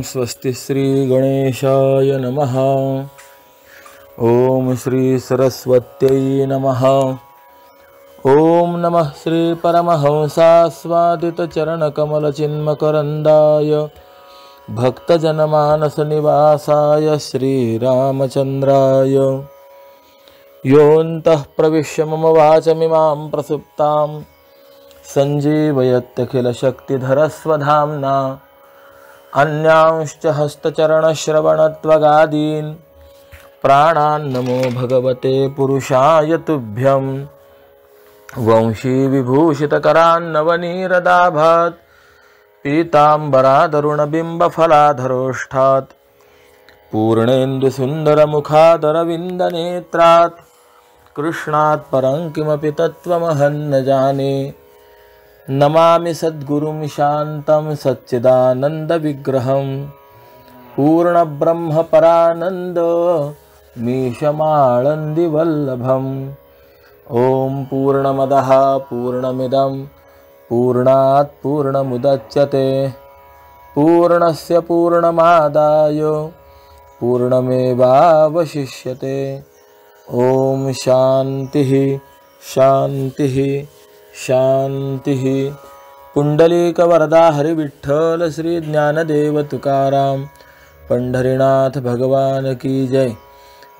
स्वस्ति श्री गणेशाय नमः। ओम श्री सरस्वत्यै नमः। ओम नमः श्री परमहंसास्वादित चरणकमलचिन्मकरन्दाय भक्तजनमानस निवासाय श्रीरामचन्द्राय योऽन्तः प्रविश्य मम वाचमिमां प्रसुप्तां सञ्जीवयत्यखिलशक्तिधरस्वधाम्ना अन्यांश्च हस्तचरणश्रवणत्वगादीन् प्राणान्नमो भगवते पुरुषाय तुभ्यं। वंशी विभूषितकरान्नवनीरदाभात् पीताम्बरादरुणबिम्बफलाधरोष्ठात् पूर्णेन्दुसुन्दरमुखादरविन्दनेत्रात् कृष्णात् परं किमपि तत्त्वमहं न जाने। नमामि सद्गुरुं शान्तं सच्चिदानन्दविग्रहं पूर्णब्रह्मपरानन्दमीशमाळन्दिवल्लभम्। ॐ पूर्णमदः पूर्णमिदं पूर्णात् पूर्णमुदच्यते पूर्णस्य पूर्णमादाय पूर्णमेवावशिष्यते। ॐ शान्तिः शान्तिः शान्तिः। पुंडलीकवरदा हरिविठ्ठल श्री ज्ञानदेव तुकाराम पंढरीनाथ भगवान की जय।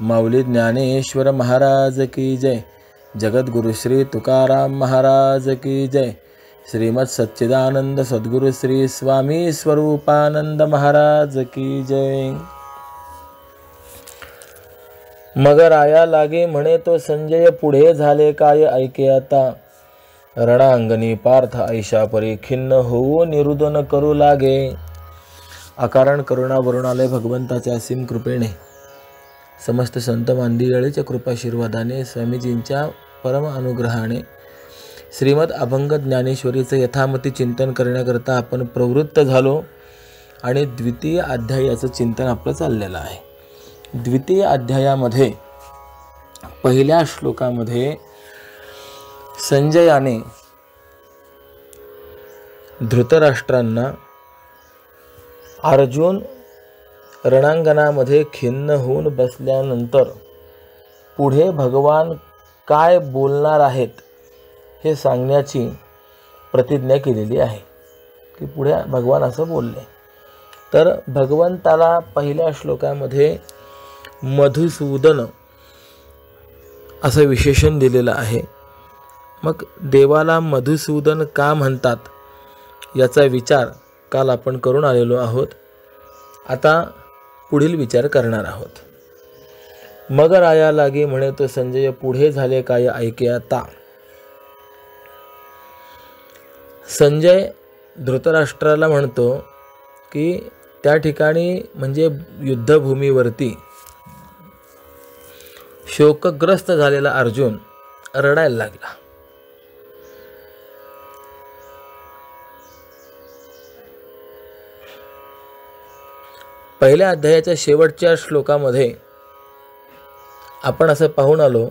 माऊली ज्ञानेश्वर महाराज की जय। जगद्गुरु श्री तुकाराम महाराज की जय। श्रीमद सच्चिदानंद सद्गुरु श्री स्वामी स्वरूपानंद महाराज की जय। मगर आया लागे म्हणे तो संजय, पुढे झाले काय ऐके आता। रणांगणी पार्थ ऐशा परी खिन्न होऊ निरुदन करू लागे। अकारण करुणा वरुणालय भगवंताच्या असीम कृपेने, समस्त संत मांदियाळीच्या कृपाशीर्वादाने, स्वामीजींच्या परम अनुग्रहाने श्रीमद अभंग ज्ञानेश्वरीचं यथामती चिंतन करण्याकरता आपण प्रवृत्त झालो आणि द्वितीय अध्यायाचं चिंतन आपलं चाललेलं आहे। द्वितीय अध्यायामध्ये पहिल्या श्लोकामध्ये संजयाने धृतराष्ट्रांना अर्जुन रणांगणामध्ये खिन्न होऊन बसल्यानंतर पुढे भगवान काय बोलणार आहेत हे सांगण्याची प्रतिज्ञा केलेली आहे की पुढे भगवान असं बोलले। तर भगवंताला पहिल्या श्लोकामध्ये मधुसूदन असं विशेषण दिलेलं आहे। मग देवाला मधुसूदन का म्हणतात याचा विचार काल आपण करून आलेलो आहोत। आता पुढील विचार करणार आहोत। मगर आया लागे म्हणे तो संजय, पुढे झाले काय ऐके आता। संजय धृतराष्ट्राला म्हणतो की त्या ठिकाणी म्हणजे युद्धभूमीवरती शोकग्रस्त झालेला अर्जुन रडायला लागला। पहिल्या अध्यायाच्या शेवटच्या श्लोकामध्ये आपण असं पाहून आलो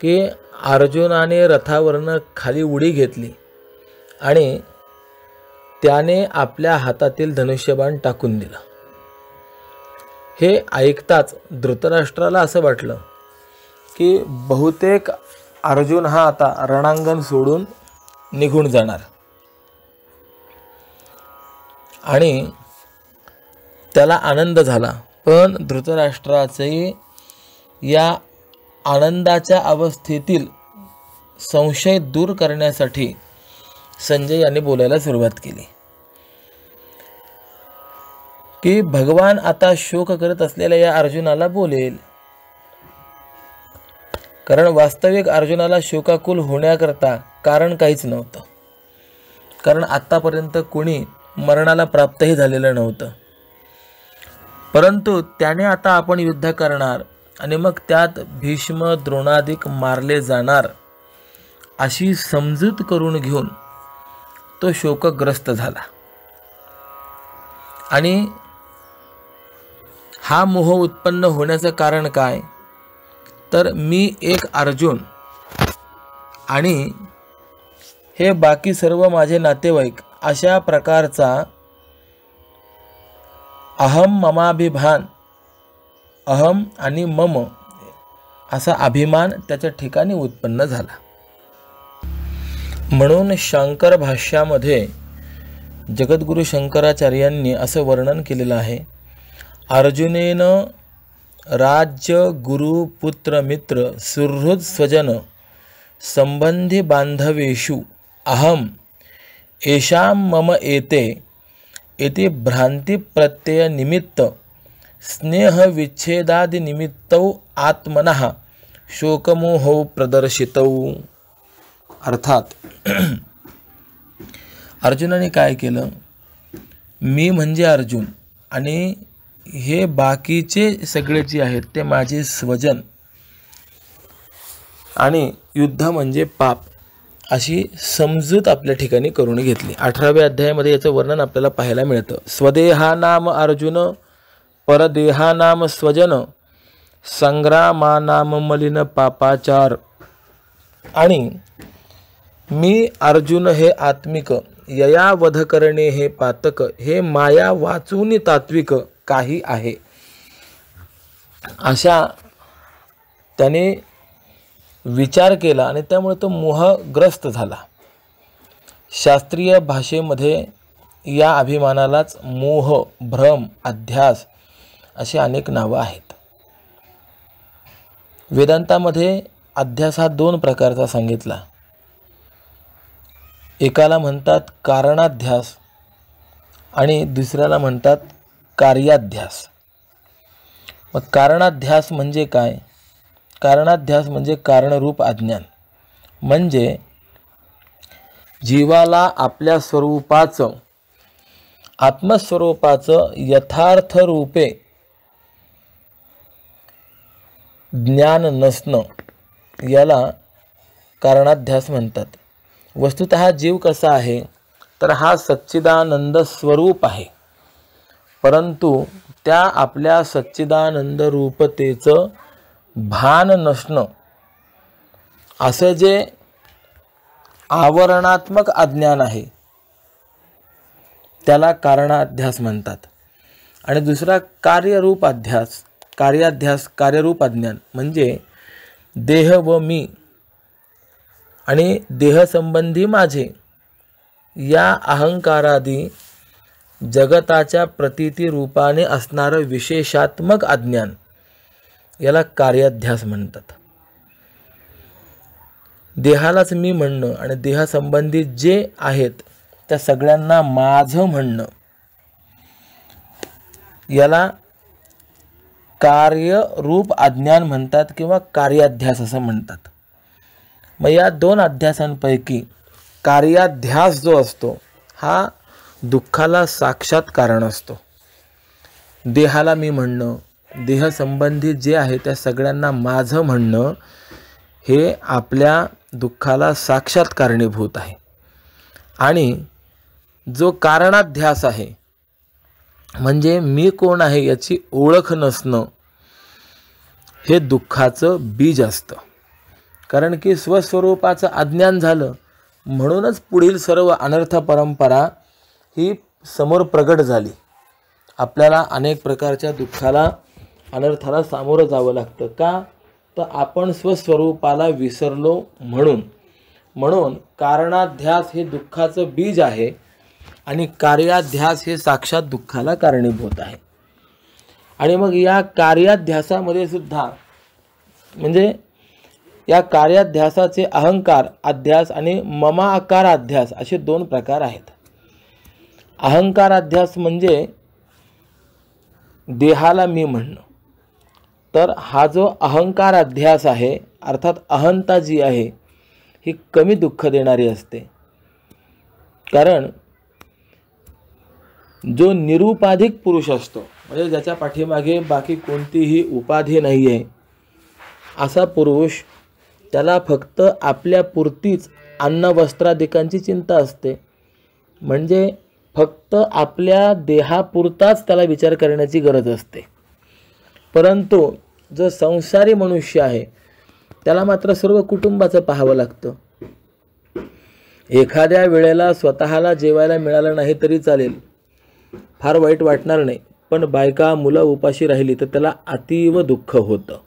की अर्जुनाने रथावरनं खाली उडी घेतली आणि त्याने आपल्या हातातील धनुष्यबाण टाकून दिला। हे ऐकताच धृतराष्ट्राला असं वाटलं की बहुतेक अर्जुन हा आता रणांगण सोडून निघून जाणार आणि त्याला आनंद झाला। पण धृतराष्ट्राचे या आनंदाच्या अवस्थेतील संशय दूर करण्यासाठी संजय यांनी बोलायला सुरुवात केली की भगवान आता शोक करत असलेल्या या अर्जुनाला बोलेल। कारण वास्तविक अर्जुनाला शोकाकुल होण्याकरता कारण काहीच नव्हतं, कारण आतापर्यंत कोणी मरणाला प्राप्तही झालेलं नव्हतं। परंतु त्याने आता आपण युद्ध करणार आणि मग त्यात भीष्म द्रोणादिक मारले जाणार अशी समजूत करून घेऊन तो शोकग्रस्त झाला। आणि हा मोह उत्पन्न होण्याचं कारण काय, तर मी एक अर्जुन आणि हे बाकी सर्व माझे नातेवाईक अशा प्रकारचा अहम ममाभिमान, अहम आणि मम असा अभिमान त्याच्या ठिकाणी उत्पन्न झाला. म्हणून शंकर भाष्यामध्ये जगद्गुरु शंकराचार्यांनी असं वर्णन केलेलं आहे. अर्जुनेन राज्य गुरु पुत्र मित्र सुहृद स्वजन संबंधी बांधवेषु अहम येषां मम एते इति भ्रांती प्रत्यय निमित्त स्नेह विच्छेदादि निमित्तौ आत्मनः शोकमोहौ प्रदर्शितौ. अर्थात अर्जुनाने काय केलं, मी म्हणजे अर्जुन आणि हे बाकीचे सगळे जे आहेत ते माझे स्वजन आणि युद्ध म्हणजे पाप अशी समजूत आपल्या ठिकाणी करून घेतली. 18व्या अध्यायामध्ये याचं वर्णन आपल्याला पाहायला मिळतं. स्वदेहानाम अर्जुन परदेहानाम स्वजन संग्रामानाम मलिन पापाचार. आणि मी अर्जुन हे आत्मिक, यया वध करणे हे पातक, हे माया वाचून तात्विक काही आहे, अशा त्याने विचार केला आणि त्यामुळे तो मोहग्रस्त झाला. शास्त्रीय भाषेमध्ये या अभिमानालाच मोह, भ्रम, अध्यास अशी अनेक नावं आहेत. वेदांतामध्ये अध्यास हा 2 प्रकारचा सांगितला. एकाला म्हणतात कारणाध्यास आणि दुसऱ्याला म्हणतात कार्याध्यास. मग कारणाध्यास म्हणजे काय? कारणाध्यास म्हणजे कारणरूप अज्ञान, म्हणजे जीवाला आपल्या स्वरूपाचं, आत्मस्वरूपाचं यथार्थ रूपे ज्ञान नसणं याला कारणाध्यास म्हणतात. वस्तुतः जीव कसा आहे तर हा सच्चिदानंद स्वरूप आहे, परंतु त्या आपल्या सच्चिदानंद रूपतेचं भान नसणं असं जे आवरणात्मक अज्ञान आहे त्याला कारणाध्यास म्हणतात. आणि दुसरा कार्यरूप अध्यास, कार्याध्यास, कार्यरूप अज्ञान म्हणजे देह व मी आणि देहसंबंधी माझे या अहंकारादी जगताच्या प्रतीती रूपाने असणारं विशेषात्मक अज्ञान याला कार्याध्यास म्हणतात. देहालाच मी म्हणणं आणि देहासंबंधी जे आहेत त्या सगळ्यांना माझं म्हणणं याला कार्यरूप अज्ञान म्हणतात किंवा कार्याध्यास असं म्हणतात. मग या 2 अध्यासांपैकी कार्याध्यास जो असतो हा दुःखाला साक्षात कारण असतो. देहाला मी म्हणणं, देहसंबंधी जे आहे त्या सगळ्यांना माझं म्हणणं हे आपल्या दुःखाला साक्षात कारणीभूत आहे. आणि जो कारणाध्यास आहे म्हणजे मी कोण आहे याची ओळख नसणं हे दुःखाचं बीज असतं. कारण की स्वस्वरूपाचं अज्ञान झालं म्हणूनच पुढील सर्व अनर्थ परंपरा ही समोर प्रगट झाली. आपल्याला अनेक प्रकारच्या दुःखाला, अनर्थाला सामोरं जावं लागतं. का? तर आपण स्वस्वरूपाला विसरलो म्हणून. म्हणून कारणाध्यास हे दुःखाचं बीज आहे आणि कार्याध्यास हे साक्षात दुःखाला कारणीभूत आहे. आणि मग या कार्याध्यासामध्ये सुद्धा म्हणजे या कार्याध्यासाचे अहंकार अध्यास आणि ममाकार अध्यास असे 2 प्रकार आहेत. अहंकार अध्यास म्हणजे देहाला मी म्हणणं. तर हा जो अहंकार अध्यास आहे अर्थात अहंता जी आहे ही कमी दुःख देणारी असते. कारण जो निरुपाधिक पुरुष असतो म्हणजे ज्याच्या पाठीमागे बाकी कोणतीही उपाधी नाही आहे असा पुरुष, त्याला फक्त आपल्या पुरतीच अन्न वस्त्रादिकांची चिंता असते. म्हणजे फक्त आपल्या देहापुरताच त्याला विचार करण्याची गरज असते. परंतु जो संसारी मनुष्य आहे त्याला मात्र सर्व कुटुंबाचं पाहावं लागतं. एखाद्या वेळेला स्वतःला जेवायला मिळालं नाही तरी चालेल, फार वाईट वाटणार नाही. पण बायका मुलं उपाशी राहिली तर त्याला अतीव दुःख होतं.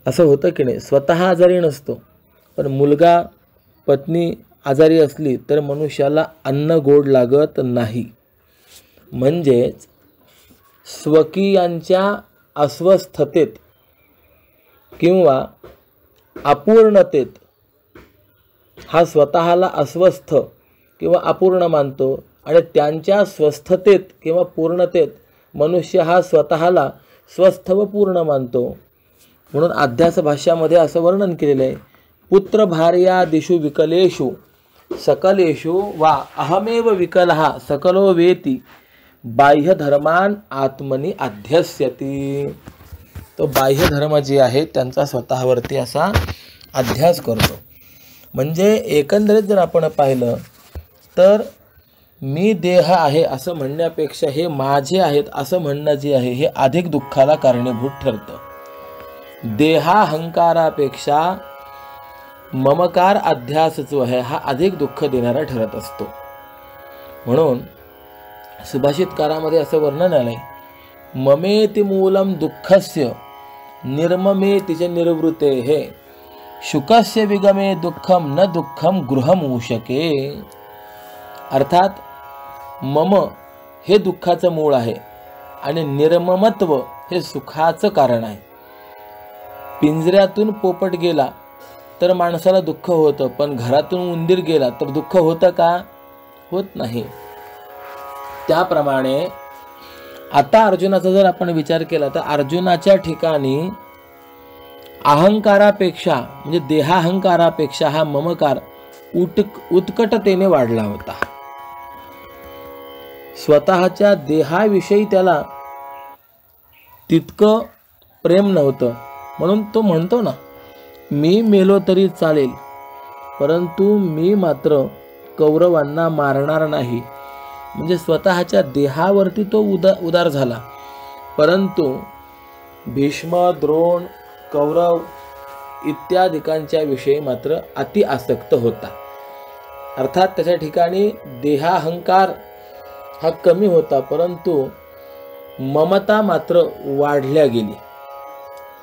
असं होतं की नाही, स्वतः आजारी नसतो पण मुलगा पत्नी आजारी असली तर मनुष्याला अन्न गोड लागत नाही. म्हणजेच स्वकीयांच्या अस्वस्थतेत किंवा अपूर्णतेत हा स्वतःला अस्वस्थ किंवा अपूर्ण मानतो आणि त्यांच्या स्वस्थतेत किंवा पूर्णतेत मनुष्य हा स्वतःला स्वस्थ व पूर्ण मानतो. म्हणून अध्यास भाष्यामध्ये असं वर्णन केलेलं आहे, पुत्र भार्यादिषु विकलेषु सकलेषु वा अहमेव विकलः सकलो वेति बाह्य धर्मान आत्मनी अध्यस्यती. तो बाह्य धर्म जे आहे त्यांचा स्वतःवरती असा अध्यास करतो. म्हणजे एकंदरीत जर आपण पाहिलं तर मी देह आहे असं म्हणण्यापेक्षा हे माझे आहेत असं म्हणणं जे आहे हे अधिक दुःखाला कारणीभूत ठरतं. देहाहंकारापेक्षा ममकार अध्यास जो आहे हा अधिक दुःख देणारा ठरत असतो. म्हणून सुभाषितकारामध्ये असं वर्णन आलंय, ममेति मूलम दुःखस्य निर्ममेति च निर्वृतेः शुकस्य विगमे दुःखम न दुःखम गृहमूषके. अर्थात मम हे दुःखाचं मूळ आहे आणि निर्ममत्व हे सुखाचं कारण आहे. पिंजऱ्यातून पोपट गेला तर माणसाला दुःख होतं, पण घरातून उंदीर गेला तर दुःख होतं का? होत नाही. त्याप्रमाणे आता अर्जुनाचा जर आपण विचार केला तर अर्जुनाच्या ठिकाणी अहंकारापेक्षा म्हणजे देहाहंकारापेक्षा हा ममकार उत्कटतेने वाढला होता. स्वतःच्या देहाविषयी त्याला तितकं प्रेम नव्हतं. म्हणून तो म्हणतो ना, मी मेलो तरी चालेल परंतु मी मात्र कौरवांना मारणार नाही. म्हणजे स्वतःच्या देहावरती तो उदार झाला, परंतु भीष्म, द्रोण, कौरव इत्यादिकांच्या विषयी मात्र अति आसक्त होता. अर्थात त्याच्या ठिकाणी देहाहंकार हा कमी होता, परंतु ममता मात्र वाढल्या गेली.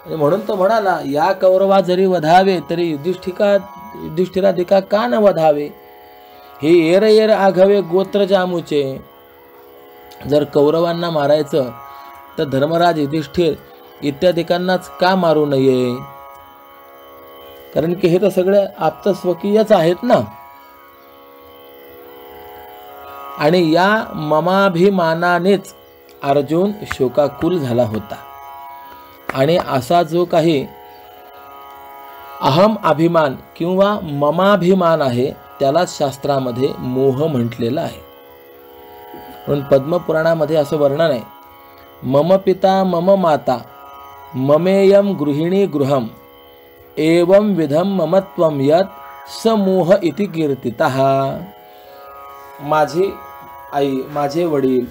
म्हणून तो म्हणाला, या कौरवा जरी वधावे तरी युधिष्ठिराधिका का न वधावे, हे येर येर आघवे गोत्र जामुचे. जर कौरवांना मारायचं तर धर्मराज युधिष्ठिर इत्यादिकांनाच का मारू नये, कारण की हे तर सगळे आप्तस्वकीयच आहेत ना. आणि या ममाभिमानानेच अर्जुन शोकाकुल झाला होता. आणि असा जो काही अहम अभिमान किंवा ममाभिमान आहे त्याला शास्त्रामध्ये मोह म्हटलेला आहे. म्हणून पद्मपुराणामध्ये असं वर्णन आहे, मम पिता मम माता ममेयम गृहिणी गृहम एवं विधम ममत्वम यत समूह इति कीर्तितः. माझी आई, माझे वडील,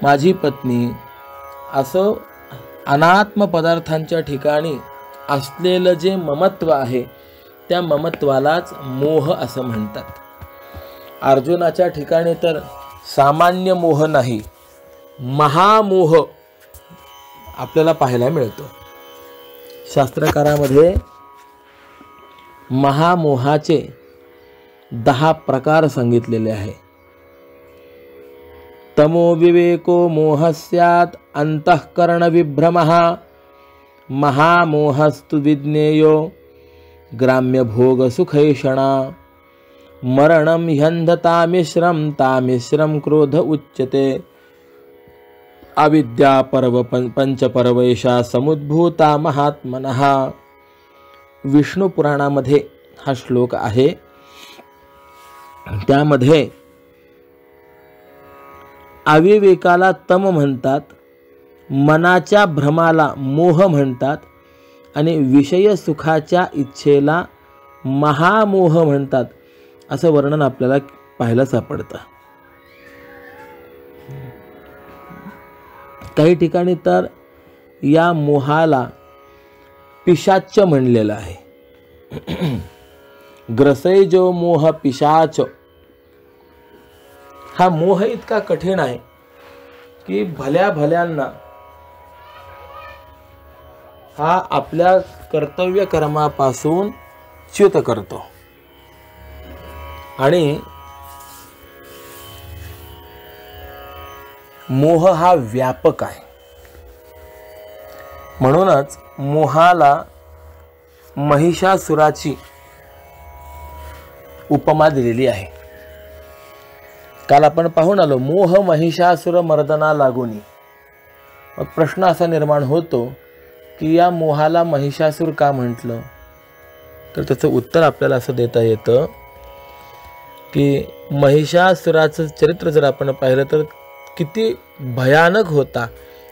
माझी पत्नी असं अनात्म पदार्थांच्या ठिकाणी असलेलं जे ममत्व आहे त्या ममत्वालाच मोह असं म्हणतात. अर्जुनाच्या ठिकाणी तर सामान्य मोह नाही, महामोह आपल्याला पाहायला मिळतो. शास्त्रकारामध्ये महामोहाचे 10 प्रकार सांगितलेले आहे. तमो विवेको मोहस्यात् अंतःकरण विभ्रमः महामोहस्तु विज्ञेयो ग्राम्य भोग सुखैषणा मरणं ह्यंधतामिश्रम तामिश्रम क्रोध उच्यते अविद्या पर्व पंचपर्वैषा समुद्भूता महात्मनः. विष्णु पुराणामध्ये हा श्लोक आहे. त्यामध्ये अविवेकाला तम म्हणतात, मनाच्या भ्रमाला मोह म्हणतात आणि विषय सुखाच्या इच्छेला महामोह म्हणतात, असं वर्णन आपल्याला पाहायला सापडतं. काही ठिकाणी तर या मोहाला पिशाच म्हणलेलं आहे. ग्रसै जो मोह पिशाच हा मोह इतका कठीण आहे की भल्या भल्यांना हा आपल्या कर्तव्य कर्मापासून च्युत करतो आणि मोह हा व्यापक आहे. म्हणूनच मोहाला महिषासुराची उपमा दिलेली आहे. काल आपण पाहून आलो मोह महिषासुर मर्दना लागुनी. मग प्रश्न असा निर्माण होतो की या मोहाला महिषासुर का म्हटलं, तर त्याचं उत्तर आपल्याला असं देता येतं की महिषासुराचं चरित्र जर आपण पाहिलं तर किती भयानक होता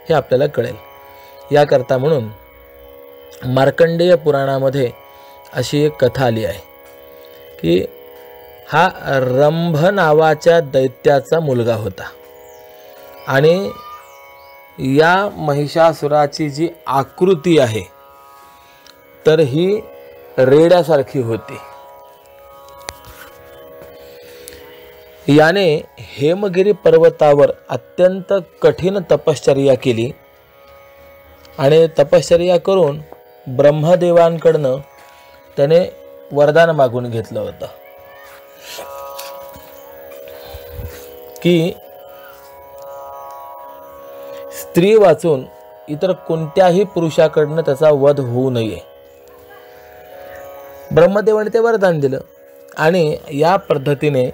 हे आपल्याला कळेल. याकरता म्हणून मार्कंडेय पुराणामध्ये अशी एक कथा आली आहे की हा रंभ नावाच्या दैत्याचा मुलगा होता आणि या महिषासुराची जी आकृती आहे तर ही रेड्यासारखी होती. याने हेमगिरी पर्वतावर अत्यंत कठीण तपश्चर्या केली आणि तपश्चर्या करून ब्रह्मदेवांकडनं त्याने वरदान मागून घेतलं होतं की स्त्री वाचून इतर कोणत्याही पुरुषाकडनं त्याचा वध होऊ नये. ब्रह्मदेवाने ते वरदान दिलं आणि या पद्धतीने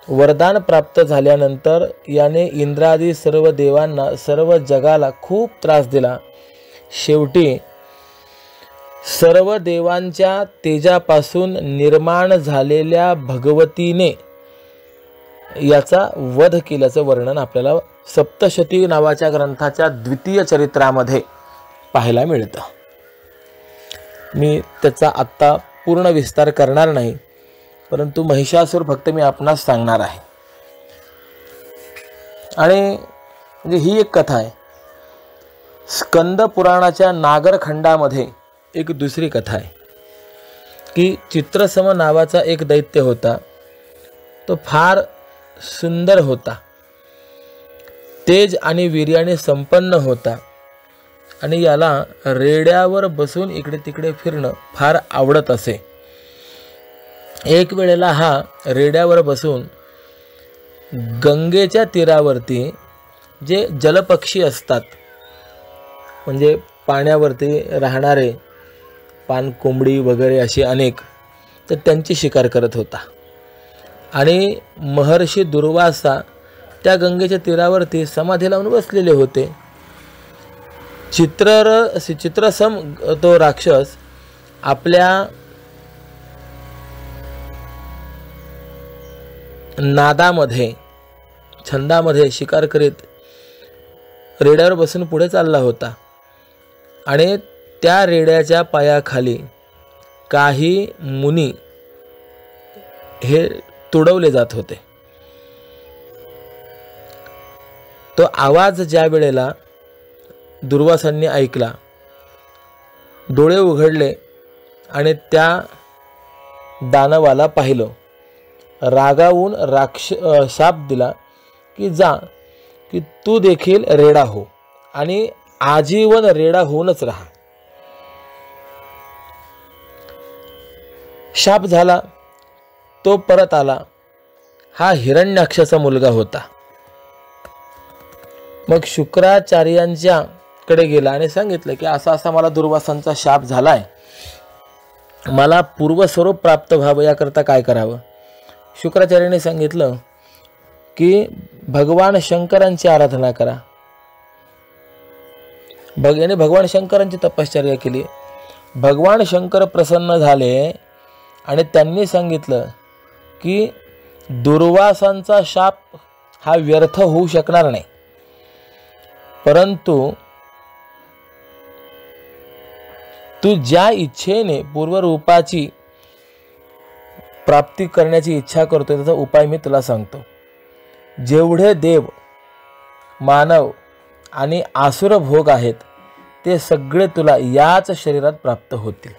वरदान प्राप्त झाल्यानंतर याने इंद्रादी सर्व देवांना सर्व जगाला खूप त्रास दिला. शेवटी सर्व देवांच्या तेजापासून निर्माण झालेल्या भगवतीने याचा वध केल्याचं वर्णन आपल्याला सप्तशती नावाच्या ग्रंथाच्या द्वितीय चरित्रामध्ये पाहायला मिळतं. मी त्याचा आत्ता पूर्ण विस्तार करणार नाही, परंतु महिषासुर फक्त मी आपणास सांगणार आहे. आणि म्हणजे ही एक कथा आहे. स्कंद पुराणाच्या नागरखंडामध्ये एक दुसरी कथा आहे की चित्रसम नावाचा एक दैत्य होता. तो फार सुंदर होता, तेज आणि वीर्याने संपन्न होता आणि याला रेड्यावर बसून इकडे तिकडे फिरणं फार आवडत असे. एक वेळेला हा रेड्यावर बसून गंगेच्या तीरावरती जे जलपक्षी असतात म्हणजे पाण्यावरती राहणारे पाणकोंबडी वगैरे असे अनेक, तर त्यांची शिकार करत होता. आणि महर्षी दुर्वासा त्या गंगेच्या तीरावरती समाधी लावून बसलेले होते. चित्रसम तो राक्षस आपल्या नादामध्ये छंदामध्ये शिकार करीत रेड्यावर बसून पुढे चालला होता आणि त्या रेड्याच्या पायाखाली काही मुनी हे तुडवले जात होते. तो आवाज ज्या वेळेला दुर्वासांनी ऐकला, डोळे उघडले आणि त्या दानवाला पाहिलं. रागावून शाप दिला की जा की तू देखील रेडा हो आणि आजीवन रेडा होऊनच राहा. शाप झाला. तो परत आला. हा हिरण्याक्षाचा मुलगा होता. मग शुक्राचार्यांच्या कडे गेला आणि सांगितलं की असा असा मला दुर्वासांचा शाप झालाय, मला पूर्वस्वरूप प्राप्त व्हावं याकरता काय करावं. शुक्राचार्याने सांगितलं की भगवान शंकरांची आराधना करा. याने भगवान शंकरांची तपश्चर्या केली. भगवान शंकर प्रसन्न झाले आणि त्यांनी सांगितलं की दुर्वासांचा शाप हा व्यर्थ होऊ शकणार नाही, परंतु तू ज्या इच्छेने पूर्वरूपाची प्राप्ती करण्याची इच्छा करतोय त्याचा उपाय मी तुला सांगतो. जेवढे देव, मानव आणि आसुर भोग आहेत ते सगळे तुला याच शरीरात प्राप्त होतील.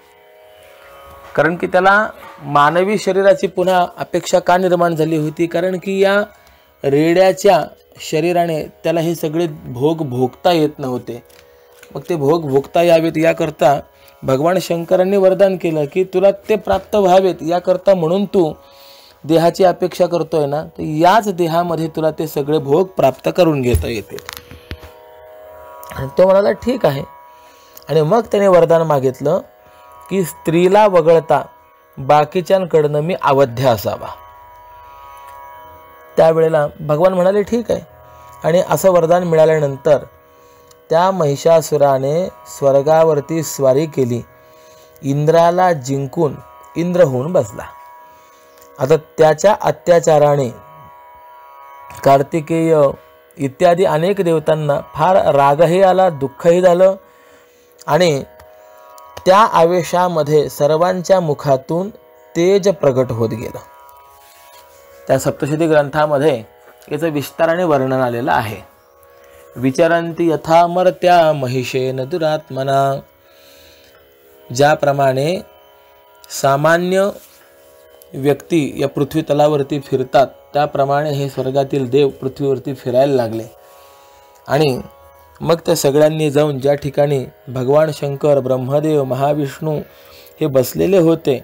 कारण की त्याला मानवी शरीराची पुन्हा अपेक्षा का निर्माण झाली होती, कारण की या रेड्याच्या शरीराने त्याला हे सगळे भोग भोगता येत नव्हते. मग ते भोग भोगता यावेत याकरता भगवान शंकरांनी वरदान केलं की तुला ते प्राप्त व्हावेत याकरता म्हणून तू देहाची अपेक्षा करतोय ना, तर याच देहामध्ये तुला ते सगळे भोग प्राप्त करून घेता येते. आणि तो म्हणाला ठीक आहे. आणि मग त्याने वरदान मागितलं की स्त्रीला वगळता बाकीच्यांकडनं मी अवध्य असावा. त्यावेळेला भगवान म्हणाले ठीक आहे. आणि असं वरदान मिळाल्यानंतर त्या महिषासुराने स्वर्गावरती स्वारी केली, इंद्राला जिंकून इंद्र होऊन बसला. आता त्याच्या अत्याचाराने कार्तिकेय इत्यादी अनेक देवतांना फार रागही आला, दुःखही झालं. आणि त्या आवेशामध्ये सर्वांच्या मुखातून तेज प्रगट होत गेलं. त्या सप्तशती ग्रंथामध्ये याचं विस्ताराने वर्णन आलेलं आहे. विचरंती यथा मर्त्या महिषेन दुरात्मना. ज्याप्रमाणे सामान्य व्यक्ती या पृथ्वी तलावरती फिरतात त्याप्रमाणे हे स्वर्गातील देव पृथ्वीवरती फिरायला लागले. आणि मग त्या सगळ्यांनी जाऊन ज्या ठिकाणी भगवान शंकर, ब्रह्मदेव, महाविष्णू हे बसलेले होते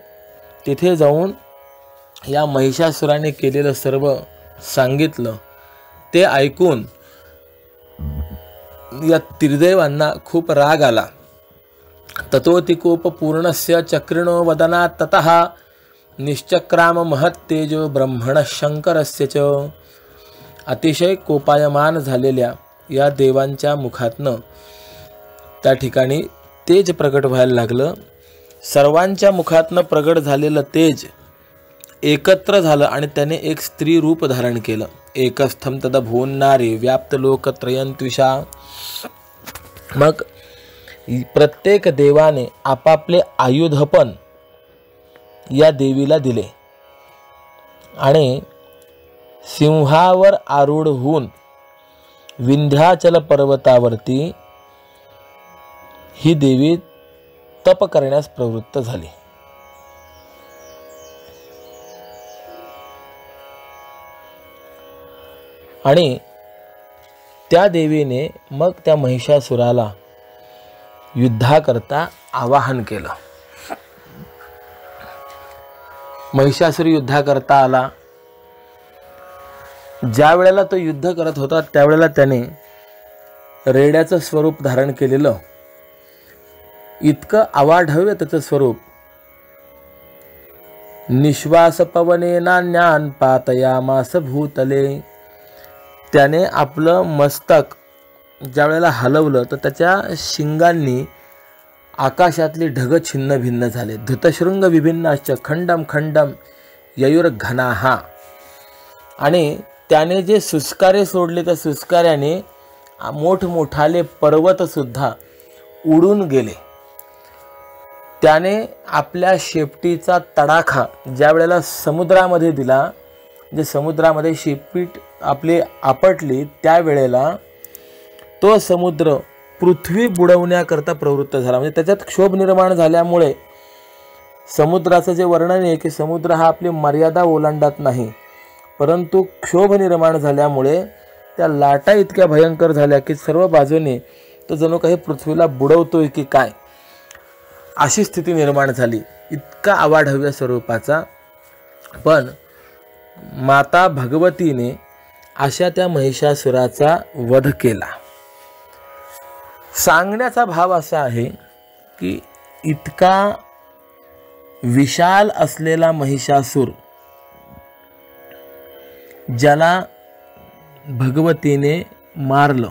तिथे जाऊन या महिषासुराने केलेलं सर्व सांगितलं. ते ऐकून या त्रिदेवांना खूप राग आला. ततोतिकोप पूर्णस्य चक्रिणो वदनात ततः निश्चक्राम महत्तेजो ब्रह्मण शंकरस्य च. अतिशय कोपायमान झालेल्या या देवांच्या मुखातनं त्या ठिकाणी तेज प्रकट व्हायला लागलं. सर्वांच्या मुखातनं प्रगट झालेलं तेज एकत्र झालं आणि त्याने एक स्त्री रूप धारण केलं. एकस्थम तद भून्नारी व्याप्त लोकत्रयंत्विषा. मग प्रत्येक देवाने आपापले आयुधपण या देवीला दिले आणि सिंहावर आरूढ होऊन विंध्याचल पर्वतावरती ही देवी तप करण्यास प्रवृत्त झाली. आणि त्या देवीने मग त्या महिषासुराला युद्धाकरता आवाहन केलं. महिषासुर युद्धाकरता आला. ज्या वेळेला तो युद्ध करत होता त्यावेळेला त्याने रेड्याचं स्वरूप धारण केलेलं. इतकं अवाढव्य त्याचं स्वरूप. निश्वास पवनेनान्यान पातयामास भूतले. त्याने आपलं मस्तक ज्या वेळेला हलवलं तर त्याच्या शिंगांनी आकाशातली ढग छिन्न भिन्न झाले. धृतशृंग विभिन्नाश्च खंडम खंडम ययुर्घनाहा. आणि त्याने जे सुस्कारे सोडले त्या सुस्कार्याने मोठमोठाले पर्वतसुद्धा उडून गेले. त्याने आपल्या शेपटीचा तडाखा ज्या वेळेला समुद्रामध्ये दिला, जे समुद्रामध्ये शेपटीत आपले आपटली त्यावेळेला तो समुद्र पृथ्वी बुडवण्याकरता प्रवृत्त झाला. म्हणजे त्याच्यात क्षोभ निर्माण झाल्यामुळे समुद्राचं जे वर्णन आहे की समुद्र हा आपली मर्यादा ओलांडत नाही, परंतु क्षोभ निर्माण झाल्यामुळे त्या लाटा इतक्या भयंकर झाल्या की सर्व बाजूने तो जणू काही पृथ्वीला बुडवतोय की काय अशी स्थिती निर्माण झाली. इतका अवाढव्य स्वरूपाचा. पण माता भगवतीने अशा त्या महिषासुराचा वध केला. सांगण्याचा भाव असा आहे की इतका विशाल असलेला महिषासूर ज्याला भगवतीने मारलं,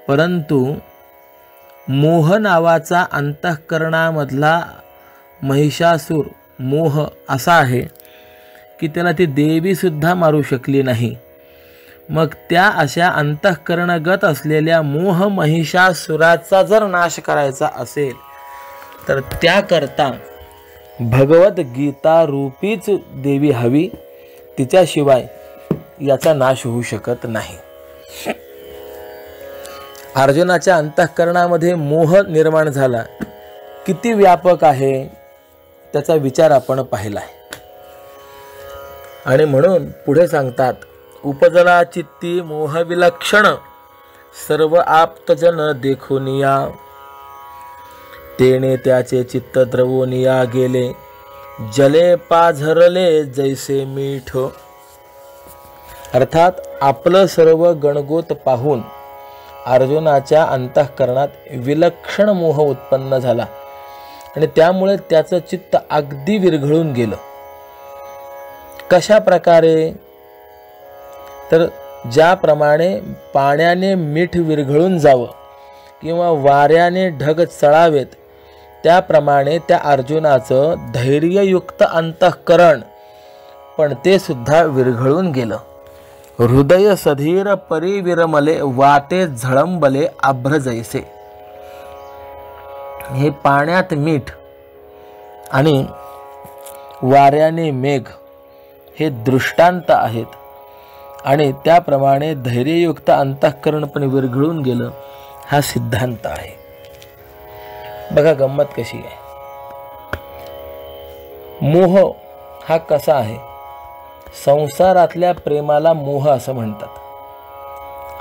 परंतु मोह नावाचा अंतःकरणामधला महिषासूर मोह असा आहे की त्याला ती देवीसुद्धा मारू शकली नाही. मग त्या अशा अंतःकरणगत असलेल्या मोह महिषासुराचा जर नाश करायचा असेल तर त्याकरता भगवद्गीता रूपीच देवी हवी. तिच्याशिवाय याचा नाश होऊ शकत नाही. अर्जुनाच्या अंतःकरणामध्ये मोह निर्माण झाला, किती व्यापक आहे त्याचा विचार आपण पाहिला आहे. आणि म्हणून पुढे सांगतात उपजला चित्ती मोह विलक्षण, सर्व आप्तजन देखुनिया, तेने त्याचे चित्त द्रवोनिया गेले, जले पाझरले जैसे मीठ. अर्थात आपलं सर्व गणगोत पाहून अर्जुनाच्या अंतःकरणात विलक्षण मोह उत्पन्न झाला आणि त्यामुळे त्याचं चित्त अगदी विरघळून गेलं. कशा प्रकारे? तर ज्याप्रमाणे पाण्याने मीठ विरघळून जावं किंवा वाऱ्याने ढग चढावेत, त्याप्रमाणे त्या अर्जुनाचं धैर्ययुक्त अंतःकरण पण ते सुद्धा विरघळून गेलं. हृदय सधीर परिविरमले, वाटे झळंबले आभ्र जैसे. हे पाण्यात मीठ आणि वाऱ्याने मेघ हे दृष्टांत आहेत आणि त्याप्रमाणे धैर्ययुक्त अंतःकरण पण विरघळून गेलं हा सिद्धांत आहे. बघा गंमत कशी आहे. मोह हा कसा आहे? संसारातल्या प्रेमाला मोह असं म्हणतात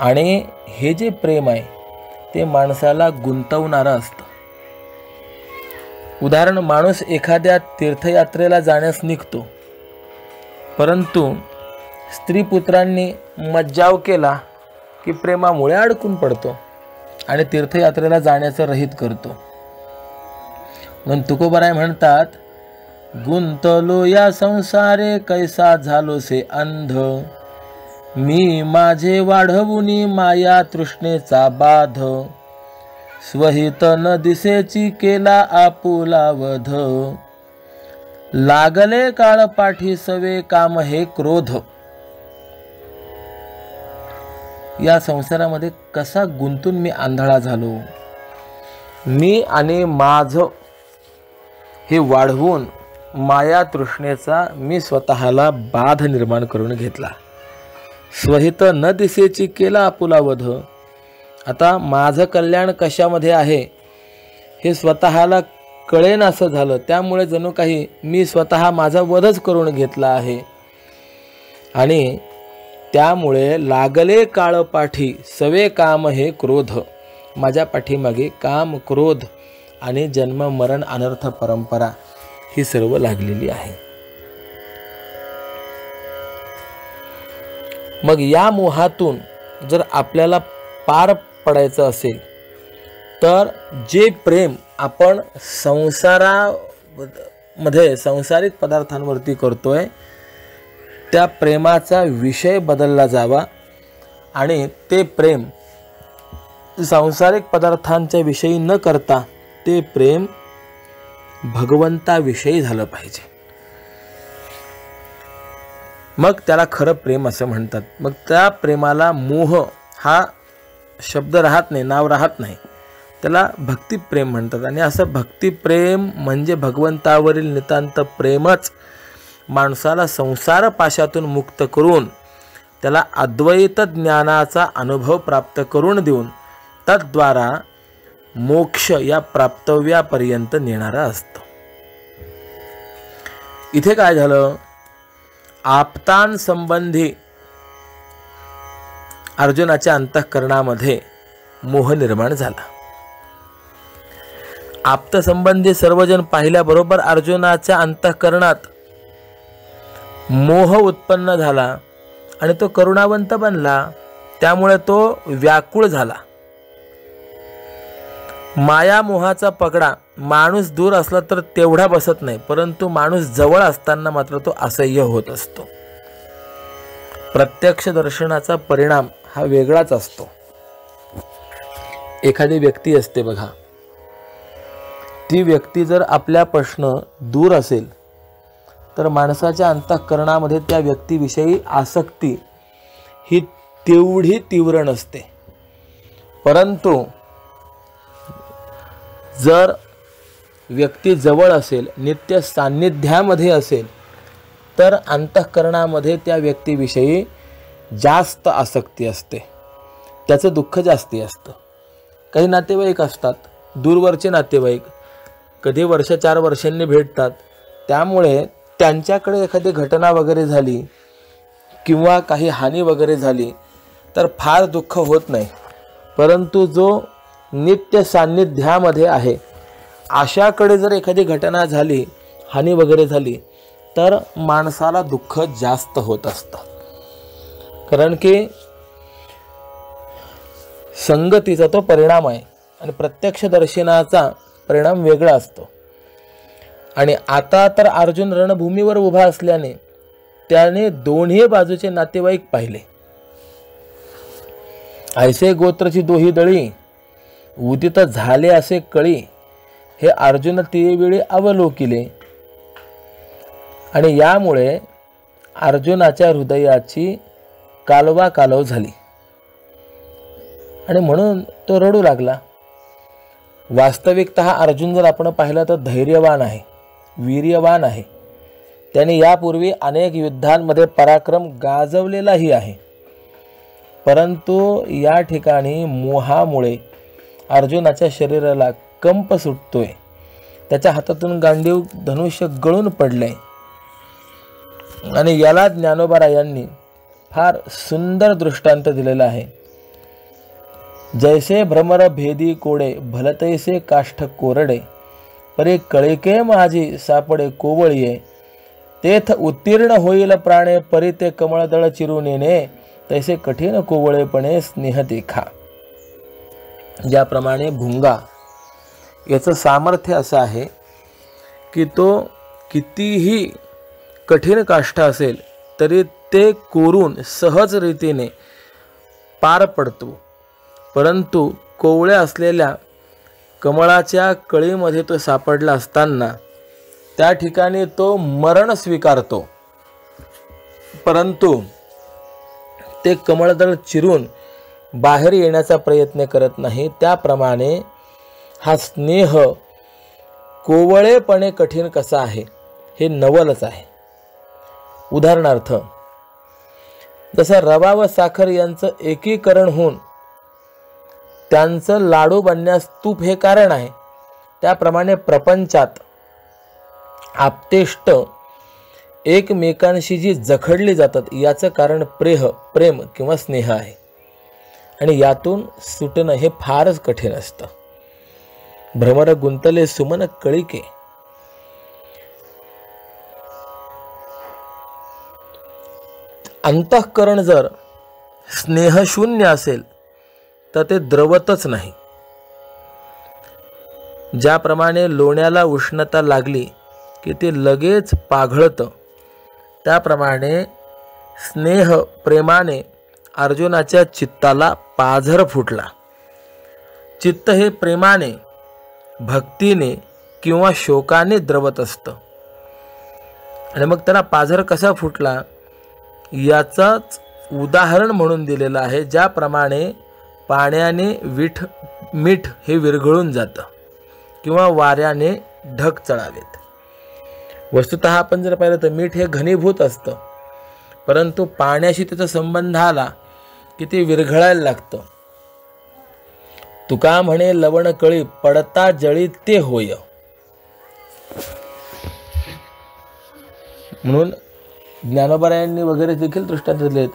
आणि हे जे प्रेम आहे ते माणसाला गुंतवणारं असतं. उदाहरण, माणूस एखाद्या तीर्थयात्रेला जाण्यास निघतो, परंतु स्त्री पुत्रांनी मज्जाव केला की प्रेमामुळे अडकून पडतो आणि तीर्थयात्रेला जाण्याचं रहित करतो. म्हणून तुकोबाराय म्हणतात, गुंतलो या संसारे कैसा झालोसे अंध, मी माझे वाढवुनी माया तृष्णेचा बाध, स्वहित न दिसेची केला आपुला वध, लागले काळ पाठी सवे काम हे क्रोध. या संसारामध्ये कसा गुंतून मी आंधळा झालो. मी आणि माझ हे वाढवून माया तृष्णेचा मी स्वतःला बाध निर्माण करून घेतला. स्वहित न दिसेची केला आपुला वध. आता माझं कल्याण कशामध्ये आहे हे स्वतःला कळेन असं झालं, त्यामुळे जणू काही मी स्वतः माझा वधच करून घेतला आहे. आणि त्यामुळे लागले काळ पाठी सवे काम हे क्रोध. माझ्या पाठीमागे काम, क्रोध आणि जन्म मरण अनर्थ परंपरा ही सर्व लागलेली आहे. मग या मोहातून जर आपल्याला पार पडायचं असेल तर जे प्रेम आपण संसारामध्ये सांसारिक पदार्थांवरती करतोय त्या प्रेमाचा विषय बदलला जावा आणि ते प्रेम सांसारिक पदार्थांच्या विषयी न करता ते प्रेम भगवंताविषयी झालं पाहिजे. मग त्याला खरं प्रेम असं म्हणतात. मग त्या प्रेमाला मोह हा शब्द राहत नाही, नाव राहत नाही, त्याला भक्तिप्रेम म्हणतात. आणि असं भक्तिप्रेम म्हणजे भगवंतावरील नितांत प्रेमच माणसाला संसार पाशातून मुक्त करून त्याला अद्वैत ज्ञानाचा अनुभव प्राप्त करून देऊन तद्वारा मोक्ष या प्राप्तव्यापर्यंत नेणारा असतो. इथे काय झालं? आप्तांसंबंधी अर्जुनाच्या अंतःकरणामध्ये मोह निर्माण झाला. आप्तसंबंधी सर्वजन पाहिल्याबरोबर अर्जुनाच्या अंतःकरणात मोह उत्पन्न झाला आणि तो करुणावंत बनला. त्यामुळे तो व्याकुळ झाला. माया मोहाचा पगडा माणूस दूर असला तर तेवढा बसत नाही, परंतु माणूस जवळ असताना मात्र तो असह्य होत असतो. प्रत्यक्ष दर्शनाचा परिणाम हा वेगळाच असतो. एखादी व्यक्ती असते बघा, ती व्यक्ती जर आपल्यापासून दूर असेल तर माणसाच्या अंतःकरणामध्ये त्या व्यक्तीविषयी आसक्ती ही तेवढी तीव्र नसते. परंतु जर व्यक्ती जवळ असेल, नित्य सान्निध्यामध्ये असेल, तर अंतःकरणामध्ये त्या व्यक्तीविषयी जास्त आसक्ती असते, त्याचं दुःख जास्ती असतं. काही नातेवाईक असतात, दूरवरचे नातेवाईक, कधी वर्ष 4 वर्षांनी भेटतात, त्यामुळे त्यांच्याकडे एखादी घटना वगैरे झाली किंवा काही हानी वगैरे झाली तर फार दुःख होत नाही, परंतु जो नित्य सान्निध्यामध्ये आहे अशाकडे जर एखादी घटना झाली, हानी वगैरे झाली, तर माणसाला दुःख जास्त होत असतं. कारण की संगतीचा तो परिणाम आहे आणि प्रत्यक्ष दर्शनाचा परिणाम वेगळा असतो. आणि आता तर अर्जुन रणभूमीवर उभा असल्याने त्याने दोन्ही बाजूचे नातेवाईक पाहिले. ऐसे गोत्रची दोही दळी उदित झाले असे कळी, हे अर्जुन त्यावेळी अवलोकिले. आणि यामुळे अर्जुनाच्या हृदयाची कालवाकालव झाली आणि म्हणून तो रडू लागला. वास्तविकतः अर्जुन जर आपण पाहिलं तर धैर्यवान आहे, वीर्यवान आहे. त्याने यापूर्वी अनेक युद्धांमध्ये पराक्रम गाजवलेलाही आहे. परंतु या ठिकाणी मोहामुळे अर्जुनाच्या शरीराला कंप सुटतोय. त्याच्या हातातून गांडीव धनुष्य गळून पडले. आणि याला ज्ञानोबारायांनी फार सुंदर दृष्टांत दिलेला आहे. जैसे भ्रमर भेदी कोडे भलतैसे काष्ठ कोरडे, परे कळिके माझी सापडे कोवळीये, तेथ उत्तीर्ण होईल प्राणे परी ते कमळदळ चिरून येणे, तैसे कठीण कोवळेपणे स्नेह देखा. ज्याप्रमाणे भुंगा याचं सामर्थ्य असं आहे की तो कितीही कठीण काष्ठ असेल तरी ते कोरून सहज रीतीने पार पडतो. परंतु कोवळ्या असलेल्या कमळाच्या कळीमध्ये तो सापडला असताना त्या ठिकाणी तो मरण स्वीकारतो. परंतु ते कमळदळ चिरून बाहेर येण्याचा प्रयत्न करत नाही. त्याप्रमाणे हा स्नेह कोवळेपणे कठीण कसा आहे हे नवलच आहे. उदाहरणार्थ, जसं रवा व साखर यांचं एकीकरण होऊन त्यांचं लाडू बनण्यास तूप हे कारण आहे, त्याप्रमाणे प्रपंचात आप्तेष्ट एकमेकांशी जी जखडली जातात याचं कारण प्रेम किंवा स्नेह आहे. आणि यातून सुटणं हे फारच कठीण असतं. भ्रमर गुंतले सुमन कळिके, अंतःकरण जर स्नेहशून्य असेल तर ते द्रवतच नाही. ज्याप्रमाणे लोण्याला उष्णता लागली की ते लगेच पाघळतं, त्याप्रमाणे स्नेह प्रेमाने अर्जुनाच्या चित्ताला पाझर फुटला. चित्त हे प्रेमाने, भक्तीने किंवा शोकाने द्रवत असतं. आणि मग त्याला पाझर कसा फुटला याचाच उदाहरण म्हणून दिलेलं आहे. ज्याप्रमाणे पाण्याने मीठ हे विरघळून जातं किंवा वाऱ्याने ढग चढावेत. वस्तुतः आपण जर पाहिलं तर मीठ हे घनीभूत असतं, परंतु पाण्याशी त्याचा संबंध आला की ते विरघळायला लागतं. तुका म्हणे लवण कळी पडता जळी ते होय. म्हणून ज्ञानोबारायांनी वगैरे देखील दृष्टांत दिलेत.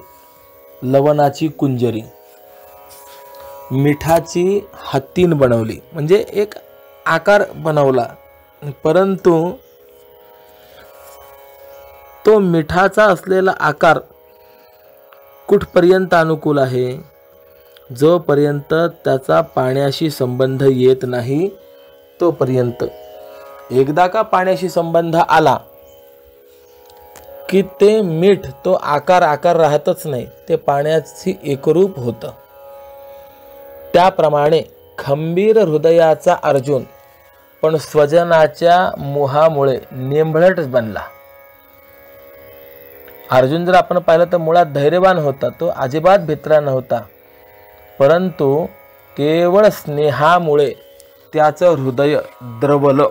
लवणाची कुंजरी मिठाची हत्तीन बनवली, म्हणजे एक आकार बनवला, परंतु तो मिठाचा असलेला आकार कुठपर्यंत अनुकूल आहे, जोपर्यंत त्याचा पाण्याशी संबंध येत नाही तोपर्यंत. एकदा का पाण्याशी संबंध आला की ते मीठ तो आकार राहतच नाही, ते पाण्याशी एकरूप होतं. त्याप्रमाणे खंबीर हृदयाचा अर्जुन पण स्वजनाच्या मोहामुळे निंभळट बनला. अर्जुन जर आपण पाहिलं तर मुळात धैर्यवान होता, तो अजिबात भित्रा नव्हता, परंतु केवळ स्नेहामुळे त्याचं हृदय द्रवलं.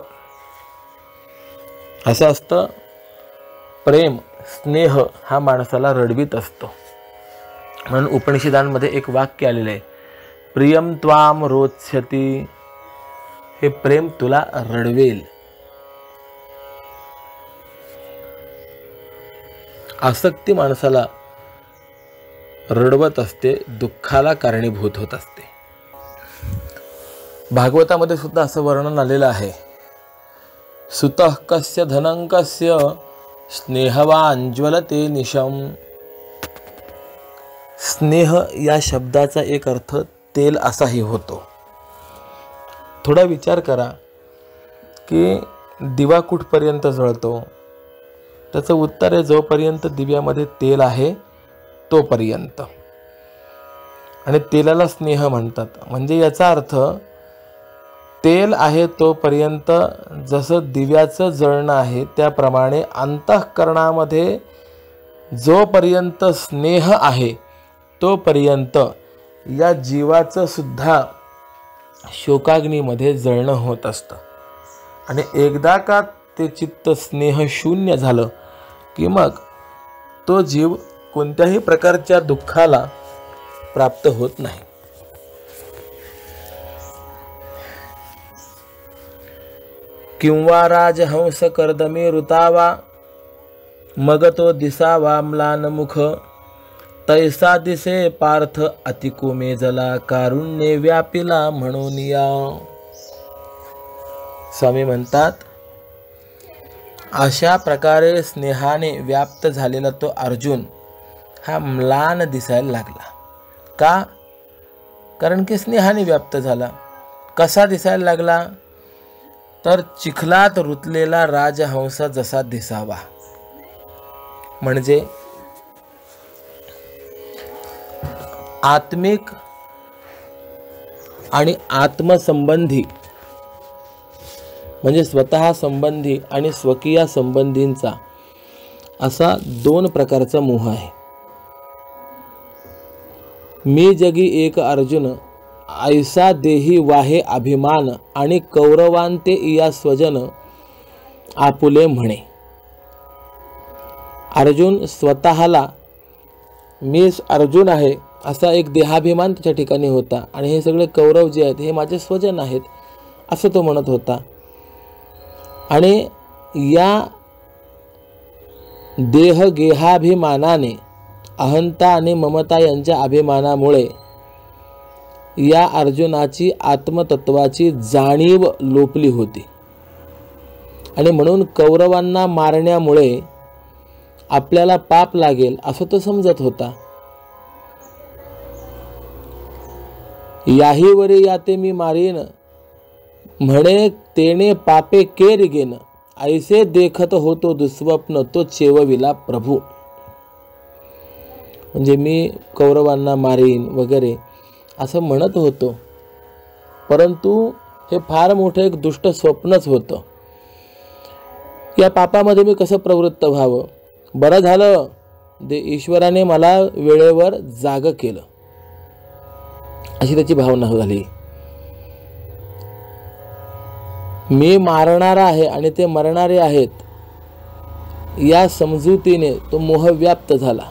असं असतं. प्रेम स्नेह हा माणसाला रडवीत असतो. म्हणून उपनिषदांमध्ये एक वाक्य आलेलं आहे, प्रियम त्वाम रोत्स्यती, हे प्रेम तुला रडवेल. आसक्ती माणसाला रडवत असते, दुःखाला कारणीभूत होत असते. भागवतामध्ये सुद्धा असं वर्णन आलेलं आहे. सुतः कस्य धनं कस्य स्नेहवान ज्वलते निशम. स्नेह या शब्दाचा एक अर्थ तेल असाही होतो. थोडा विचार करा की दिवा कुठपर्यंत जळतो. त्याचं उत्तर आहे जोपर्यंत दिव्यामध्ये तेल आहे तोपर्यंत. आणि तेलाला स्नेह म्हणतात. म्हणजे याचा अर्थ तेल आहे तोपर्यंत जसं दिव्याचं जळणं आहे त्याप्रमाणे अंतःकरणामध्ये जोपर्यंत स्नेह आहे तोपर्यंत या जीवाचं सुद्धा शोकाग्नीमध्ये जळणं होत असतं. आणि एकदा का ते चित्त स्नेह शून्य झालं की मग तो जीव कोणत्याही प्रकारच्या दुःखाला प्राप्त होत नाही. किंवा राजहंस कर्दमी ऋतावा मग तो दिसावा म्लानमुख. तैसा दिसे पार्थ अतिकोमे जला कारुण्ये व्यापिला म्हणून या. स्वामी म्हणतात अशा प्रकारे स्नेहाने व्याप्त झालेला तो अर्जुन हा म्लान दिसायला लागला. का? कारण की स्नेहाने व्याप्त झाला. कसा दिसायला लागला? तर चिखलात रुतलेला राजहंस जसा दिसावा. म्हणजे आत्मिक आणि आत्मसंबंधी म्हणजे स्वतः संबंधी आणि स्वकीय संबंधींचा असा दोन प्रकारचा मोह आहे. मी जगी एक अर्जुन ऐसा देही वाहे अभिमान आणि कौरवांते इया स्वजन आपुले म्हणे. अर्जुन स्वतःला मी अर्जुन आहे असा एक देहाभिमान त्याच्या ठिकाणी होता. आणि हे सगळे कौरव जे आहेत हे माझे स्वजन आहेत असं तो म्हणत होता. आणि या देहगेहाभिमानाने अहंता आणि ममता यांच्या अभिमानामुळे या अर्जुनाची आत्मतत्वाची जाणीव लोपली होती. आणि म्हणून कौरवांना मारण्यामुळे आपल्याला पाप लागेल असं तो समजत होता. याहीवरी याते मी मारीन म्हणे तेने पापे केर गेन. ऐसे देखत होतो दुस्वप्न तो चेवविला प्रभू. म्हणजे मी कौरवांना मारीन वगैरे असं म्हणत होतो, परंतु हे फार मोठं एक दुष्ट स्वप्नच होतं. या पापामध्ये मी कसं प्रवृत्त व्हावं? बरं झालं ईश्वराने मला वेळेवर जाग केलं अशी त्याची भावना झाली. मी मारणारा आहे आणि ते मरणारे आहेत या समजुतीने तो मोह व्याप्त झाला.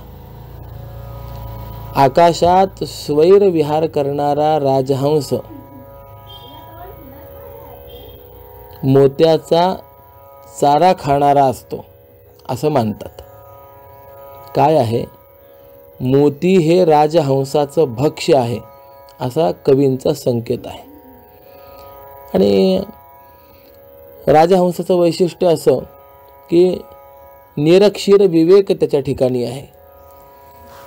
आकाशात स्वैर विहार करणारा राजहंस मोत्याचा चारा खाणारा असतो असं मानतात. काय आहे? मोती हे राजहंसाचं भक्ष्य आहे असा कवींचा संकेत आहे. आणि राजहंसाचं वैशिष्ट्य असं की निरक्षीर विवेक त्याच्या ठिकाणी आहे.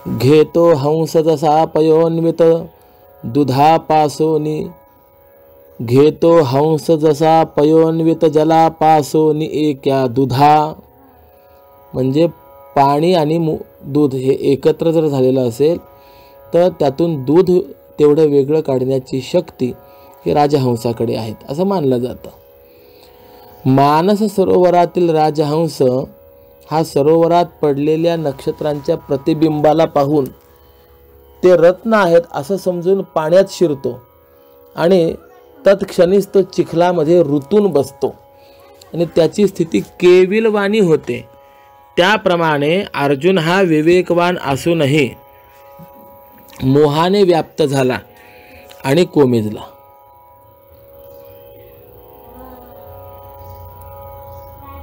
घेतो हंस जसा पयोन्वित दुधापासोनी. घेतो हंस जसा पयोन्वित जलापासोनी एका दुधा. म्हणजे पाणी आणि दूध हे एकत्र जर झालेलं असेल तर त्यातून दूध तेवढं वेगळं काढण्याची शक्ती ही राजहंसाकडे आहेत असं मानलं जातं. मानस सरोवरातील राजहंस हा सरोवरात पडलेल्या नक्षत्रांच्या प्रतिबिंबाला पाहून ते रत्न आहेत असं समजून पाण्यात शिरतो आणि तत्क्षणीच तो चिखलामध्ये रुतून बसतो आणि त्याची स्थिती केविलवाणी होते. त्याप्रमाणे अर्जुन हा विवेकवान असूनही मोहाने व्याप्त झाला आणि कोमेजला.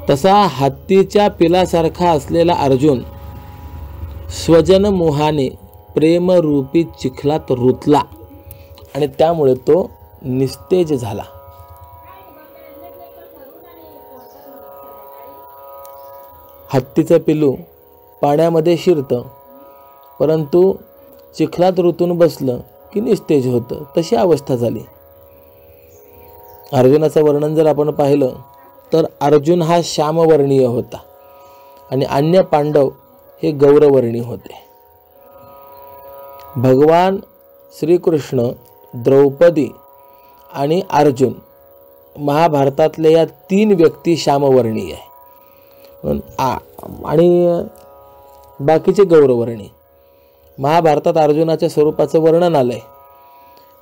तसा हत्तीच्या पिलासारखा असलेला अर्जुन स्वजन मोहाने प्रेमरूपी चिखलात रुतला आणि त्यामुळे तो निस्तेज झाला. हत्तीचं पिलू पाण्यामध्ये शिरतं, परंतु चिखलात रुतून बसलं की निस्तेज होतं. तशी अवस्था झाली. अर्जुनाचं वर्णन जर आपण पाहिलं तर अर्जुन हा श्यामवर्णीय होता आणि अन्य पांडव हे गौरवर्णीय होते. भगवान श्रीकृष्ण, द्रौपदी आणि अर्जुन महाभारतातल्या या 3 व्यक्ती श्यामवर्णीय आहे आणि बाकीचे गौरवर्णीय. महाभारतात अर्जुनाच्या स्वरूपाचं वर्णन आलंय.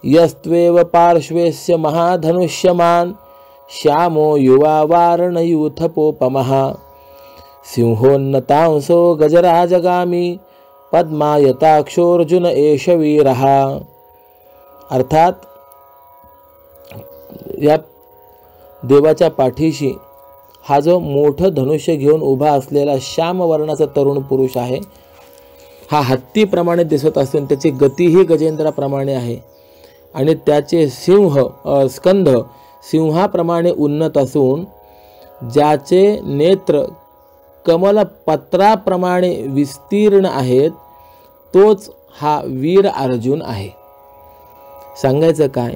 यस्त्वेव पार्श्वेस्य महाधनुष्यमान श्यामो युवा वारणयूथपोपमः सिंहोन्नतांसो गजराजगामी पद्मायताक्षोर्जुन एष वीरः. अर्थात या देवाच्या पाठीशी हा जो मोठं धनुष्य घेऊन उभा असलेला श्यामवर्णाचा तरुण पुरुष आहे, हा हत्तीप्रमाणे दिसत असून त्याची गतीही गजेंद्राप्रमाणे आहे आणि त्याचे स्कंध सिंहाप्रमाणे उन्नत असून ज्याचे नेत्र कमलपत्राप्रमाणे विस्तीर्ण आहेत, तोच हा वीर अर्जुन आहे. सांगायचं काय,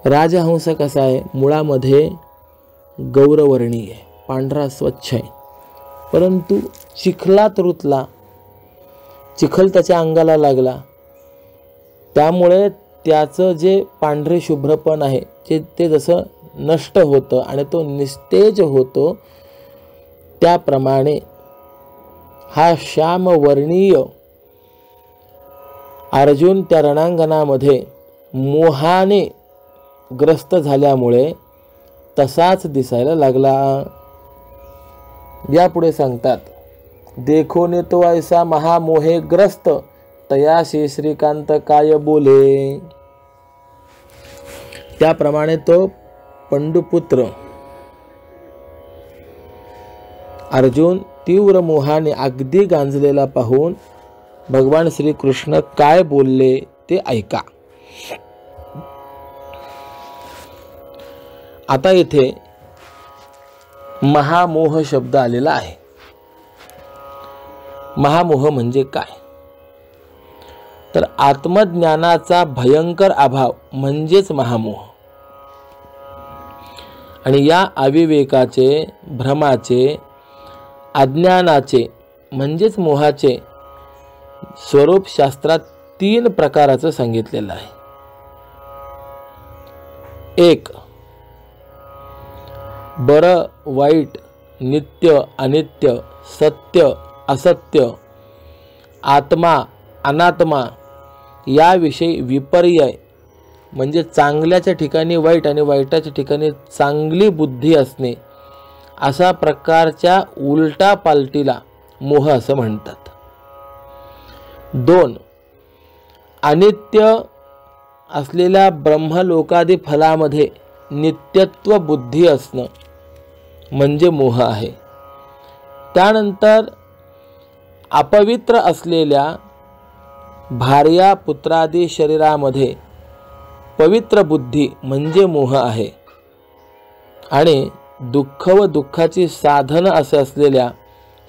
राजहंस कसा आहे, मुळामध्ये गौरवर्णीय आहे, पांढरा स्वच्छ आहे, परंतु चिखलात रुतला, चिखल त्याच्या अंगाला लागला, त्यामुळे त्याचं जे पांढरे शुभ्रपण आहे ते जसं नष्ट होतं आणि तो निस्तेज होतो, त्याप्रमाणे हा श्यामवर्णीय अर्जुन त्या रणांगणामध्ये मोहाने ग्रस्त झाल्यामुळे तसाच दिसायला लागला. यापुढे सांगतात, देखो ने तो ऐसा महामोहे ग्रस्त तयाशी श्रीकांत काय बोले. त्याप्रमाणे तो पंडुपुत्र अर्जुन तीव्र मोहाने अगदी गांजलेला पाहून भगवान श्रीकृष्ण काय बोलले ते ऐका. आता इथे महामोह शब्द आलेला आहे. महामोह म्हणजे काय, तर आत्मज्ञानाचा भयंकर अभाव म्हणजेच महामोह. आणि या अविवेकाचे, भ्रमाचे, अज्ञानाचे म्हणजेच मोहाचे स्वरूप शास्त्रात 3 प्रकाराचं सांगितलेलं आहे. 1 बरं वाईट, नित्य अनित्य, सत्य असत्य, आत्मा अनात्मा याविषयी विपर्यय म्हणजे चांगल्याच्या ठिकाणी वाईट आणि वाईटाच्या ठिकाणी चांगली बुद्धी असणे, अशा प्रकारच्या उलटा पालटीला मोह असं म्हणतात. 2 अनित्य असलेल्या ब्रह्मलोकादी फलामध्ये नित्यत्व बुद्धी असणं म्हणजे मोह आहे. त्यानंतर अपवित्र असलेल्या भार्या पुत्रादी शरीरामध्ये पवित्र बुद्धी म्हणजे मोह आहे. आणि दुःख व दुःखाची साधन असे असलेल्या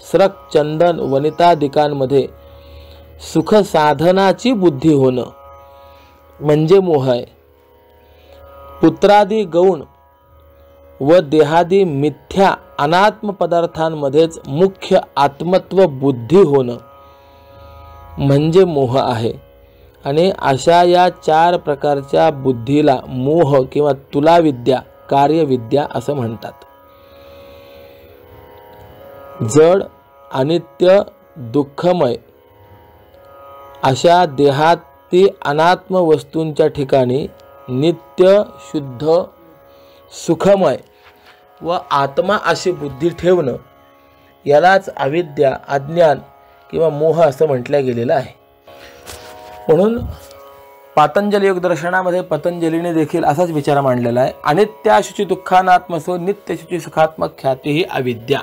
स्रक चंदन वनितादिकांमध्ये सुख साधनाची बुद्धी होणं म्हणजे मोह आहे. पुत्रादी गौण व देहादी मिथ्या अनात्म पदार्थांमध्येच मुख्य आत्मत्व बुद्धी होणं म्हणजे मोह आहे. आणि अशा या 4 प्रकारच्या बुद्धीला मोह किंवा तुलाविद्या, कार्यविद्या असं म्हणतात. जड, अनित्य, दुःखमय अशा देहाती अनात्म वस्तूंच्या ठिकाणी नित्य, शुद्ध, सुखमय व आत्मा अशी बुद्धी ठेवणं यालाच अविद्या, अज्ञान किंवा मोह असं म्हटलं गेलेलं आहे. म्हणून पातंजली योग दर्शनामध्ये पतंजलीने देखील असाच विचार मांडलेला आहे. अनित्याशुची दुःखानात्मसो नित्यशुची सुखात्मक ख्याती ही अविद्या.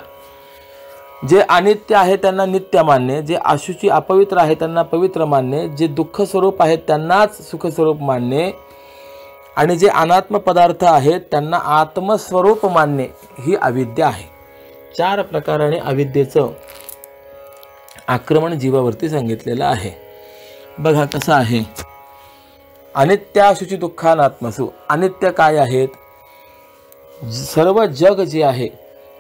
जे अनित्य आहे त्यांना नित्य मानणे, जे अशुची अपवित्र आहे त्यांना पवित्र मानणे, जे दुःख स्वरूप आहेत त्यांनाच सुख स्वरूप मानणे आणि जे अनात्म पदार्थ आहेत त्यांना आत्मस्वरूप मानणे ही अविद्या आहे. 4 प्रकाराने अविद्येचं आक्रमण जीवावरती सांगितलेलं आहे. बघा कसं आहे. अनित्य अशुची दुःखानात्मसु. अनित्य काय आहेत? सर्व जग जे आहे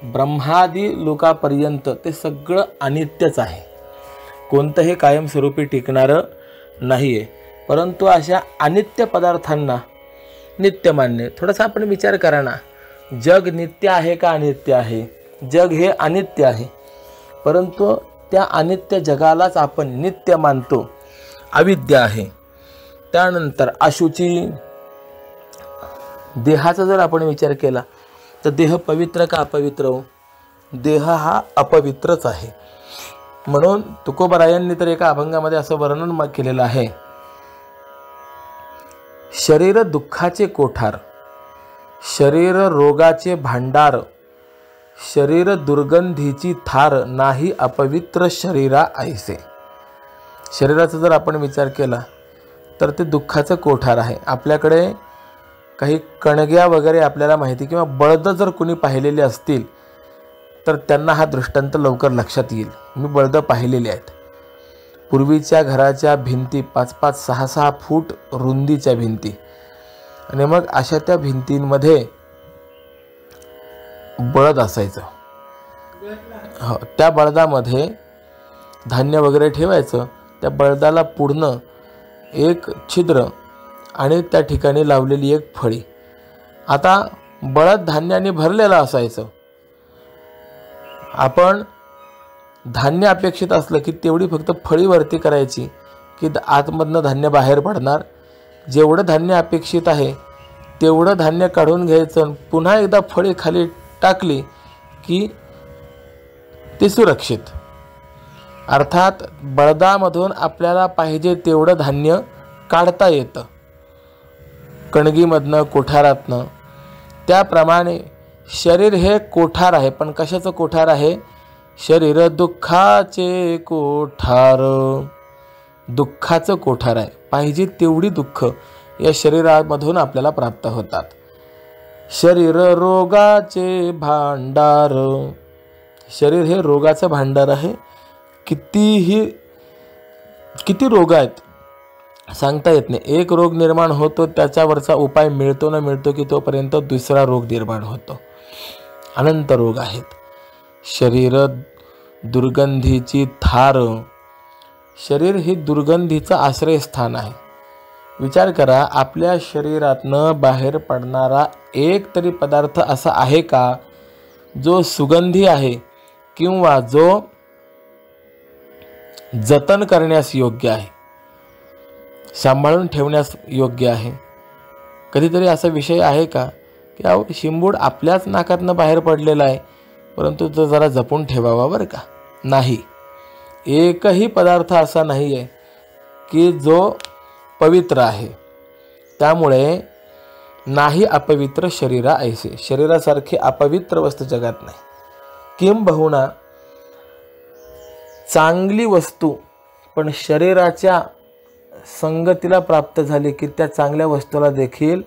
ब्रह्मादी लोकापर्यंत ते सगळं अनित्यच आहे. कोणतंही कायमस्वरूपी टिकणारं नाही आहे. परंतु अशा अनित्य पदार्थांना नित्य मानणे. थोडासा आपण विचार करा ना, जग नित्य आहे का अनित्य आहे? जग हे अनित्य आहे, परंतु त्या अनित्य जगालाच आपण नित्य मानतो. अविद्या आहे. त्यानंतर अशुची. देहाचा जर आपण विचार केला तर देह पवित्र का अपवित्र हो? देह हा अपवित्रच आहे. म्हणून तुकोबरायांनी तर एका अभंगामध्ये असं वर्णन केलेलं आहे. शरीर दुःखाचे कोठार, शरीर रोगाचे भांडार, शरीर दुर्गंधीची थार, नाही अपवित्र शरीरा ऐसे. शरीराचा जर आपण विचार केला तर ते दुःखाचं कोठार आहे. आपल्याकडे काही कणग्या वगैरे आपल्याला माहिती किंवा बळद जर कुणी पाहिलेले असतील तर त्यांना हा दृष्टांत लवकर लक्षात येईल. मी बळद पाहिलेले आहेत. पूर्वीच्या घराच्या भिंती 5-5, 6-6 फूट रुंदीच्या भिंती आणि मग अशा त्या भिंतींमध्ये बळद असायचं. हो, त्या बळदामध्ये धान्य वगैरे ठेवायचं. त्या बळदाला पूर्ण एक छिद्र आणि त्या ठिकाणी लावलेली एक फळी. आता बळद धान्याने भरलेलं असायचं. आपण धान्य अपेक्षित असलं की तेवढी फक्त फळी वरती करायची की आतमधनं धान्य बाहेर पडणार. जेवढं धान्य अपेक्षित आहे तेवढं धान्य काढून घ्यायचं. पुन्हा एकदा फळी खाली टाकली की ते सुरक्षित. अर्थात बळदामधून आपल्याला पाहिजे तेवढं धान्य काढता येतं, कणगीमधनं, कोठारातनं. त्याप्रमाणे शरीर हे कोठार आहे. पण कशाचं कोठार आहे? शरीर दुःखाचे कोठार. दुःखाचं कोठार आहे. पाहिजे तेवढी दुःख या शरीरामधून आपल्याला प्राप्त होतात. शरीर रोगाचे भांडार. शरीर हे रोगाचं भांडार आहे. किती रोग आहेत सांगता येत नाही. एक रोग निर्माण होतो, त्याच्यावरचा उपाय मिळतो ना मिळतो की तोपर्यंत दुसरा रोग निर्माण होतो. अनंत रोग आहेत. शरीर दुर्गंधीची थार. शरीर ही दुर्गंधीचं आश्रयस्थान आहे. विचार करा, आपल्या शरीरातनं बाहेर पडणारा एक तरी पदार्थ असा आहे का जो सुगंधी आहे किंवा जो जतन करण्यास योग्य आहे, सांभाळून ठेवण्यास योग्य आहे? कधीतरी असा विषय आहे का की अहो शिंबूड आपल्याच नाकातनं बाहेर पडलेला आहे, परंतु तो जरा जपून ठेवावा बरं का? नाही. एकही पदार्थ असा नाही आहे की जो पवित्र आहे. त्यामुळे नाही अपवित्र शरीरा ऐसे. शरीरासारखी अपवित्र वस्तू जगात नाही. किंबहुना चांगली वस्तू पण शरीराच्या संगतीला प्राप्त झाली की त्या चांगल्या वस्तूला देखील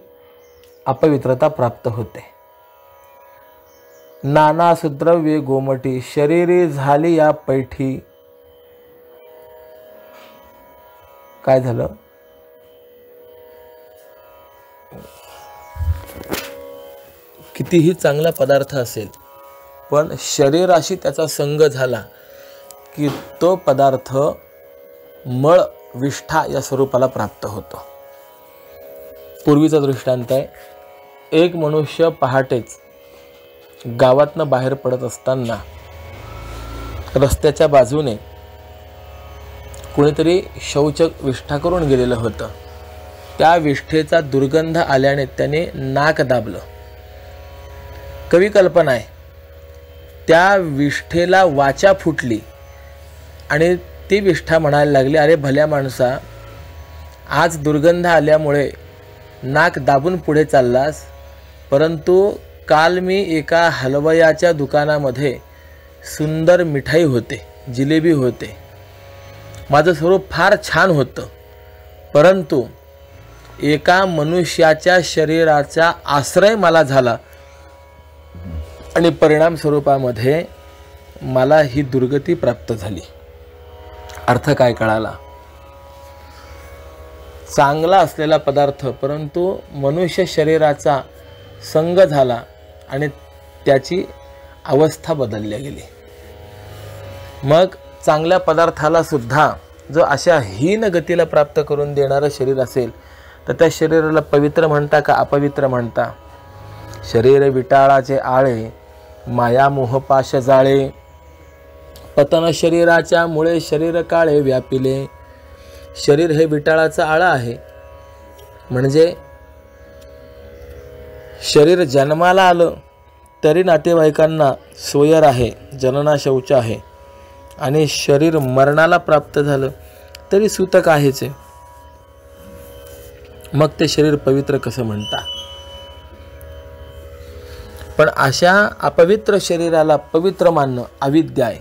अपवित्रता प्राप्त होते. नाना सुद्रव्ये गोमटी, शरीरी झाली या पैठी. काय झालं? कितीही चांगला पदार्थ असेल पण शरीराशी त्याचा संग झाला की तो पदार्थ मळ विष्ठा या स्वरूपाला प्राप्त होतो. पूर्वीचा दृष्टांत आहे. एक मनुष्य पहाटेच गावातनं बाहेर पडत असताना रस्त्याच्या बाजूने कोणीतरी शौच विष्ठा करून गेलेलं होतं. त्या विष्ठेचा दुर्गंध आल्याने त्याने नाक दाबलं. कवी कल्पना आहे. त्या विष्ठेला वाचा फुटली आणि ती विष्ठा म्हणायला लागली, अरे भल्या माणसा, आज दुर्गंध आल्यामुळे नाक दाबून पुढे चाललास, परंतु काल मी एका हलवयाच्या दुकानामध्ये सुंदर मिठाई होते, जिलेबी होते, माझं स्वरूप फार छान होतं, परंतु एका मनुष्याच्या शरीराचा आश्रय मला झाला आणि परिणाम स्वरूपामध्ये मला ही दुर्गती प्राप्त झाली. अर्थ काय कळाला? चांगला असलेला पदार्थ परंतु मनुष्य शरीराचा संग झाला आणि त्याची अवस्था बदलली गेली. मग चांगल्या पदार्थाला सुद्धा जो अशा हीन गतीला प्राप्त करून देणारं शरीर असेल तर त्या शरीराला पवित्र म्हणता का अपवित्र म्हणता? शरीर विटाळाचे आळे, माया मोहपाश जाळे, पतन शरीराच्या मुळे शरीर काळे व्यापिले. शरीर हे विटाळाचा आळा आहे, म्हणजे शरीर जन्माला आलं तरी नातेवाईकांना सोयर आहे, जनना शौच आहे, आणि शरीर मरणाला प्राप्त झालं तरी सूतक आहेच. मग ते शरीर पवित्र कसं म्हणता? पण अशा अपवित्र शरीराला पवित्र मानणं अविद्या आहे.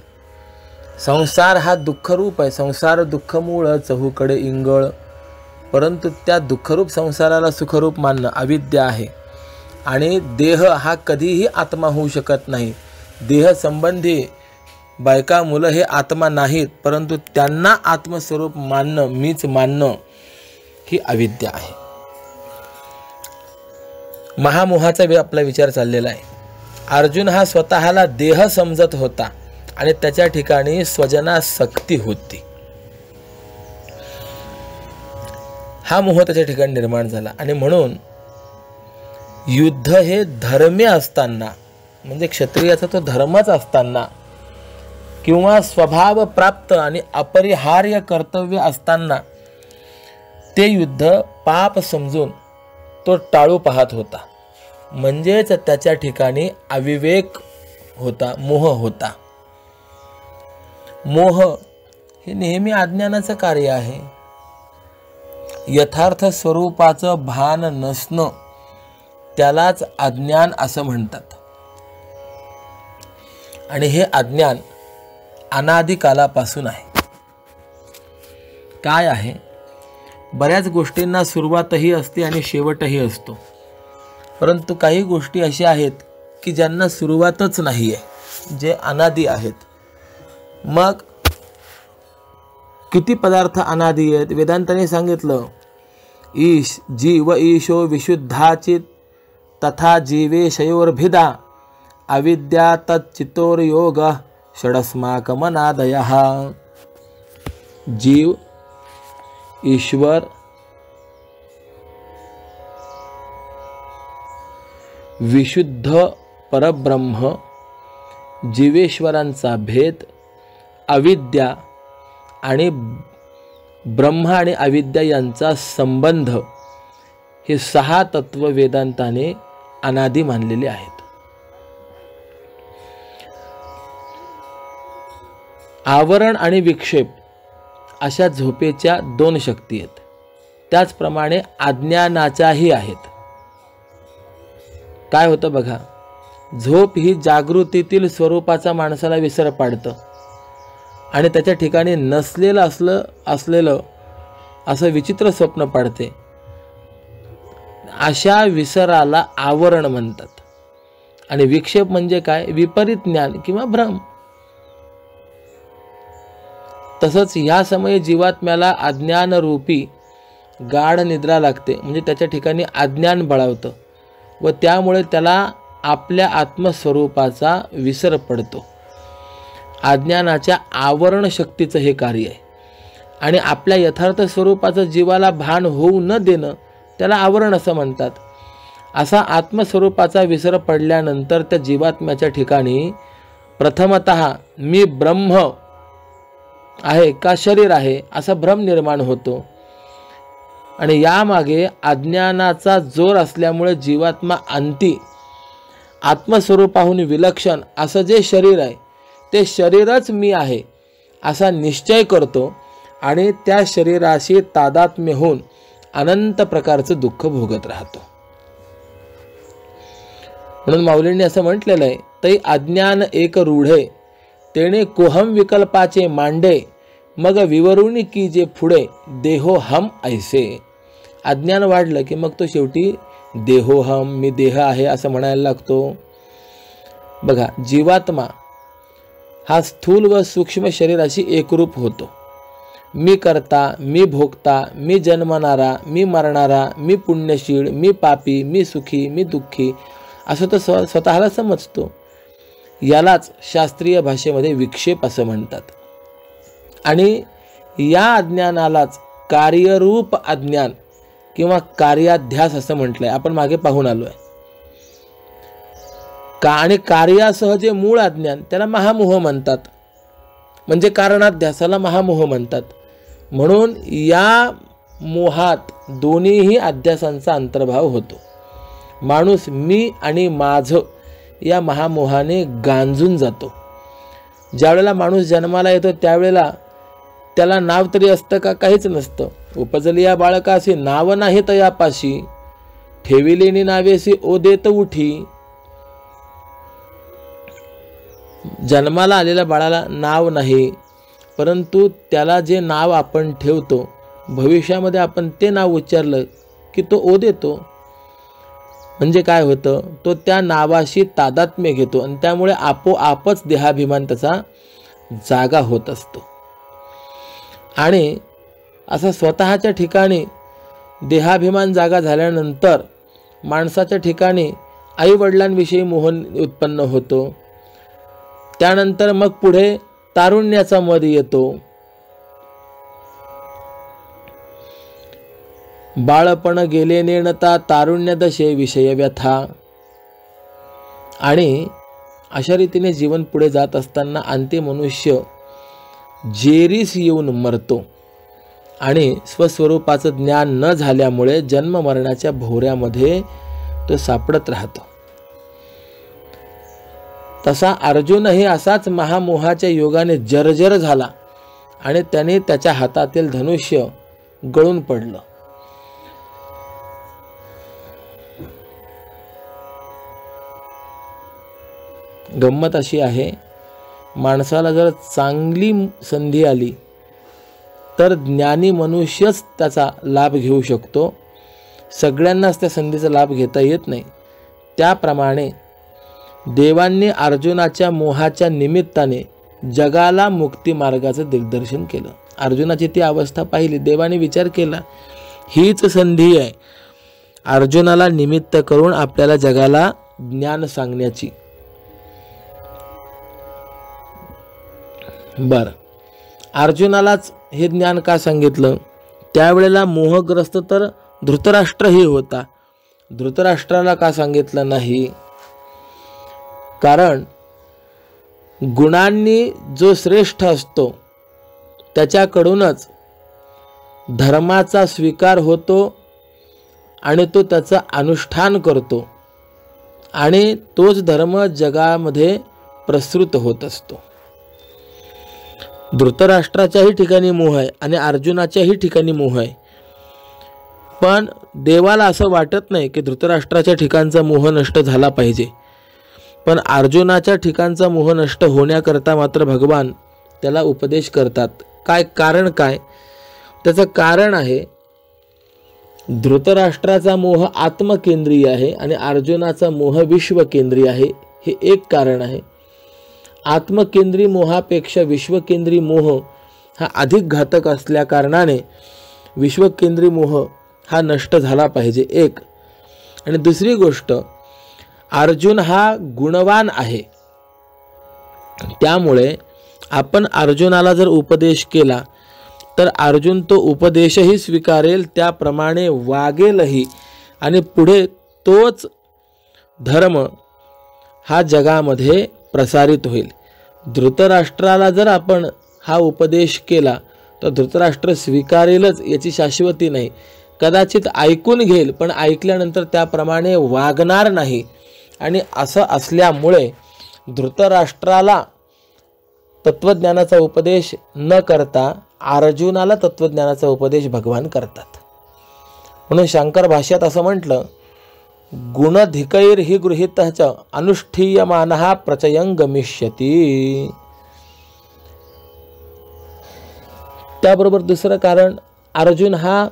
संसार हा दुःखरूप आहे, संसार दुःखमूळ चहूकडे इंगळ, परंतु त्या दुःखरूप संसाराला सुखरूप मानणं अविद्या आहे. आणि देह हा कधीही आत्मा होऊ शकत नाही. देह संबंधी बायका मुलं हे आत्मा नाहीत, परंतु त्यांना आत्मस्वरूप मानणं, मीच मानणं ही अविद्या आहे. महामोहाचा आपला विचार चाललेला आहे. अर्जुन हा स्वतःला देह समजत होता आणि त्याच्या ठिकाणी स्वजनासक्ती होती. हा मोह त्याच्या ठिकाणी निर्माण झाला आणि म्हणून युद्ध हे धर्म्य असताना, म्हणजे क्षत्रियाचा तो धर्मच असताना किंवा स्वभाव प्राप्त आणि अपरिहार्य कर्तव्य असताना ते युद्ध पाप समजून तो टाळू पाहत होता. म्हणजेच त्याच्या ठिकाणी अविवेक होता, मोह होता. मोह हे नेहमी अज्ञानाचं कार्य आहे. यथार्थ स्वरूपाचं भान नसणं त्यालाच अज्ञान असं म्हणतात. आणि हे अज्ञान अनादी कालापासून आहे. काय आहे? बऱ्याच गोष्टींना सुरुवातही असते आणि शेवटही असतो, परंतु काही गोष्टी अशा आहेत की ज्यांना सुरुवातच नाही आहे, जे अनादी आहेत. मग किती पदार्थ अनादी आहेत? वेदांताने सांगितलं, ईश जीव ईशो विशुद्धाचित तथा जीवेशयोर्भिदा अविद्या तच्चितोर्योग षडस्माकमनादयः. जीव, ईश्वर, विशुद्ध परब्रह्म, जीवेश्वरांचा भेद, अविद्या आणि ब्रह्म आणि अविद्या यांचा संबंध, हे 6 तत्व वेदांताने अनादी मानलेले आहेत. आवरण आणि विक्षेप अशा झोपेच्या 2 शक्ती आहेत. त्याचप्रमाणे अज्ञानाच्याही आहेत. काय होतं बघा, झोप ही जागृतीतील स्वरूपाचा माणसाला विसर पाडतं आणि त्याच्या ठिकाणी नसलेलं असलेलं असं विचित्र स्वप्न पाडते. अशा विसराला आवरण म्हणतात. आणि विक्षेप म्हणजे काय? विपरीत ज्ञान किंवा भ्रम. तसंच ह्या समयी जीवात्म्याला अज्ञानरूपी गाढ निद्रा लागते, म्हणजे त्याच्या ठिकाणी अज्ञान बळावतं व त्यामुळे त्याला आपल्या आत्मस्वरूपाचा विसर पडतो. अज्ञानाच्या आवरण शक्तीचं हे कार्य आहे. आणि आपल्या यथार्थ स्वरूपाचं जीवाला भान होऊ न देणं त्याला आवरण असं म्हणतात. असा आत्मस्वरूपाचा विसर पडल्यानंतर त्या जीवात्म्याच्या ठिकाणी प्रथमतः मी ब्रह्म आहे का शरीर आहे असा भ्रम निर्माण होतो. आणि यामागे अज्ञानाचा जोर असल्यामुळे जीवात्मा अंती आत्मस्वरूपाहून विलक्षण असं जे शरीर आहे ते शरीरच मी आहे असा निश्चय करतो आणि त्या शरीराशी तादात्म्य होऊन अनंत प्रकारचं दुःख भोगत राहतो. म्हणून माऊलींनी असं म्हटलेलं आहे, तै अज्ञान एक रूढे तेणे कोहम विकल्पाचे मांडे, मग विवरुणी की जे पुढे देहोहम ऐसे. अज्ञान वाढलं की मग तो शेवटी देहोहम, मी देह आहे असं म्हणायला लागतो. बघा, जीवात्मा हा स्थूल व सूक्ष्म शरीराशी एकरूप होतो. मी करता, मी भोगता, मी जन्मणारा, मी मरणारा, मी पुण्यशील, मी पापी, मी सुखी, मी दुःखी असं तो स्वतःला समजतो. यालाच शास्त्रीय भाषेमध्ये विक्षेप असं म्हणतात. आणि या अज्ञानालाच कार्यरूप अज्ञान किंवा कार्याध्यास असं म्हटलंय. आपण मागे पाहून आलोय. आणि कार्यासह जे मूळ अज्ञान त्याला महामोह म्हणतात. म्हणजे कारणाध्यासाला महामोह म्हणतात. म्हणून या मोहात दोन्हीही अध्यासांचा अंतर्भाव होतो. माणूस मी आणि माझं या महामोहाने गांजून जातो. ज्यावेळेला माणूस जन्माला येतो त्यावेळेला त्याला नाव तरी असतं का? काहीच नसतं. उपजली या बाळकासी नाव नाही तयापाशी, ठेविलेनी नावेसी ओ देत उठी. जन्माला आलेल्या बाळाला नाव नाही, परंतु त्याला जे नाव आपण ठेवतो भविष्यामध्ये आपण ते नाव उच्चारलं की तो ओ देतो. म्हणजे काय होतं, तो त्या नावाशी तादात्म्य घेतो आणि त्यामुळे आपोआपच देहाभिमान त्याचा जागा होत असतो. आणि असा स्वतःच्या ठिकाणी देहाभिमान जागा झाल्यानंतर माणसाच्या ठिकाणी आईवडिलांविषयी मोह उत्पन्न होतो. त्यानंतर मग पुढे तारुण्याचा मद येतो. बाळपण गेले नेणता तारुण्य दशे विषय व्यथा. आणि अशा रीतीने जीवन पुढे जात असताना अंती मनुष्य जेरीस येऊन मरतो आणि स्वस्वरूपाचं ज्ञान न झाल्यामुळे जन्म मरणाच्या भोवऱ्यामध्ये तो सापडत राहतो. तसा अर्जुनही असाच महामोहाच्या योगाने जर्जर झाला आणि त्याने त्याच्या हातातील धनुष्य गळून पडलं. गंमत अशी आहे, माणसाला जर चांगली संधी आली तर ज्ञानी मनुष्यच त्याचा लाभ घेऊ शकतो. सगळ्यांनाच त्या संधीचा लाभ घेता येत नाही. त्याप्रमाणे देवांनी अर्जुनाच्या मोहाच्या निमित्ताने जगाला मुक्ती मार्गाचं दिग्दर्शन केलं. अर्जुनाची ती अवस्था पाहिली. देवाने विचार केला, हीच संधी आहे अर्जुनाला निमित्त करून आपल्याला जगाला ज्ञान सांगण्याची. बरं, अर्जुनालाच हे ज्ञान का सांगितलं? त्यावेळेला मोहग्रस्त तर धृतराष्ट्रही होता. धृतराष्ट्राला का सांगितलं नाही? कारण गुणांनी जो श्रेष्ठ असतो त्याच्याकडूनच धर्माचा स्वीकार होतो आणि तो त्याचं अनुष्ठान करतो आणि तोच धर्म जगामध्ये प्रसृत होत असतो. धृतराष्ट्राच्याही ठिकाणी मोह आहे आणि अर्जुनाच्याही ठिकाणी मोह आहे. पण देवाला असं वाटत नाही की धृतराष्ट्राच्या ठिकाणचा मोह नष्ट झाला पाहिजे. पण अर्जुनाच्या ठिकाणचा मोह नष्ट होण्याकरता मात्र भगवान त्याला उपदेश करतात. काय कारण? काय त्याचं कारण आहे, धृतराष्ट्राचा मोह आत्मकेंद्रीय आहे आणि अर्जुनाचा मोह विश्वकेंद्रीय आहे. हे एक कारण आहे. आत्मकेंद्री मोहापेक्षा विश्वकेंद्री मोह हा अधिक घातक असल्या कारणाने विश्वकेंद्री मोह हा नष्ट झाला पाहिजे, एक. आणि दुसरी गोष्ट, अर्जुन हा गुणवान आहे. त्यामुळे आपण अर्जुनाला जर उपदेश केला तर अर्जुन तो उपदेशही स्वीकारेल, त्याप्रमाणे वागेलही आणि पुढे तोच धर्म हा जगामध्ये प्रसारित होईल. धृतराष्ट्राला जर आपण हा उपदेश केला तर धृतराष्ट्र स्वीकारेलच याची शाश्वती नाही. कदाचित ऐकून घेईल पण ऐकल्यानंतर त्याप्रमाणे वागणार नाही. आणि असं असल्यामुळे धृतराष्ट्राला तत्वज्ञानाचा उपदेश न करता अर्जुनाला तत्वज्ञानाचा उपदेश भगवान करतात. म्हणून शंकर भाष्यात असं म्हटलं, गुणधिकैर्हि गृहीतः च अनुष्ठीयमानः प्रचयं गमिष्यति. त्याबरोबर दुसरं कारण, अर्जुन हा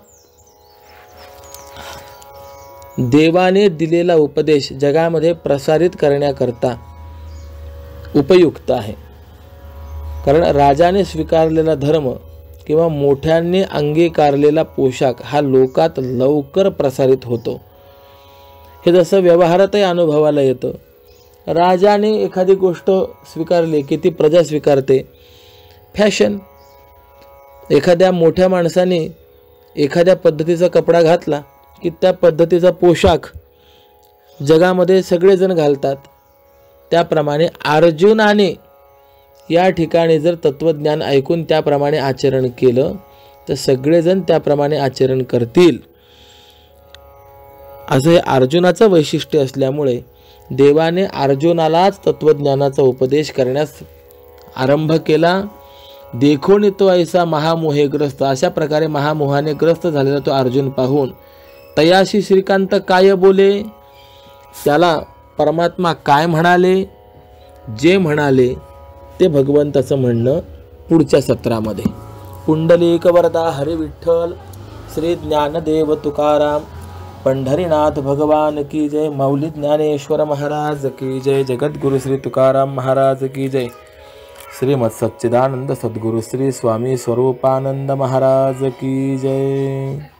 देवाने दिलेला उपदेश जगामध्ये प्रसारित करण्याकरता उपयुक्त आहे. कारण राजाने स्वीकारलेला धर्म किंवा मोठ्यांनी अंगीकारलेला पोशाख हा लोकात लवकर प्रसारित होतो. हे जसं व्यवहारातही अनुभवाला येतं. राजाने एखादी गोष्ट स्वीकारली की ती प्रजा स्वीकारते. फॅशन, एखाद्या मोठ्या माणसाने एखाद्या पद्धतीचा कपडा घातला की त्या पद्धतीचा पोशाख जगामध्ये सगळेजण घालतात. त्याप्रमाणे अर्जुनाने या ठिकाणी जर तत्त्वज्ञान ऐकून त्याप्रमाणे आचरण केलं तर सगळेजण त्याप्रमाणे आचरण करतील, असं हे अर्जुनाचं वैशिष्ट्य असल्यामुळे देवाने अर्जुनालाच तत्त्वज्ञानाचा उपदेश करण्यास आरंभ केला. देखोनी तो ऐसा महामोहेग्रस्त, अशा प्रकारे महामोहाने ग्रस्त झालेला तो अर्जुन पाहून तयाशी श्रीकांत काय बोले, त्याला परमात्मा काय म्हणाले, जे म्हणाले ते भगवंताचं म्हणणं पुढच्या सत्रामध्ये. पुंडलिक वरदा हरी विठ्ठल, श्री ज्ञानदेव तुकाराम, पंढरीनाथ भगवान की जय, माऊली ज्ञानेश्वर महाराज की जय, जगद्गुरु श्री तुकाराम महाराज की जय, श्रीमद सच्चिदानंद सद्गुरु श्री स्वामी स्वरूपानंद महाराज की जय.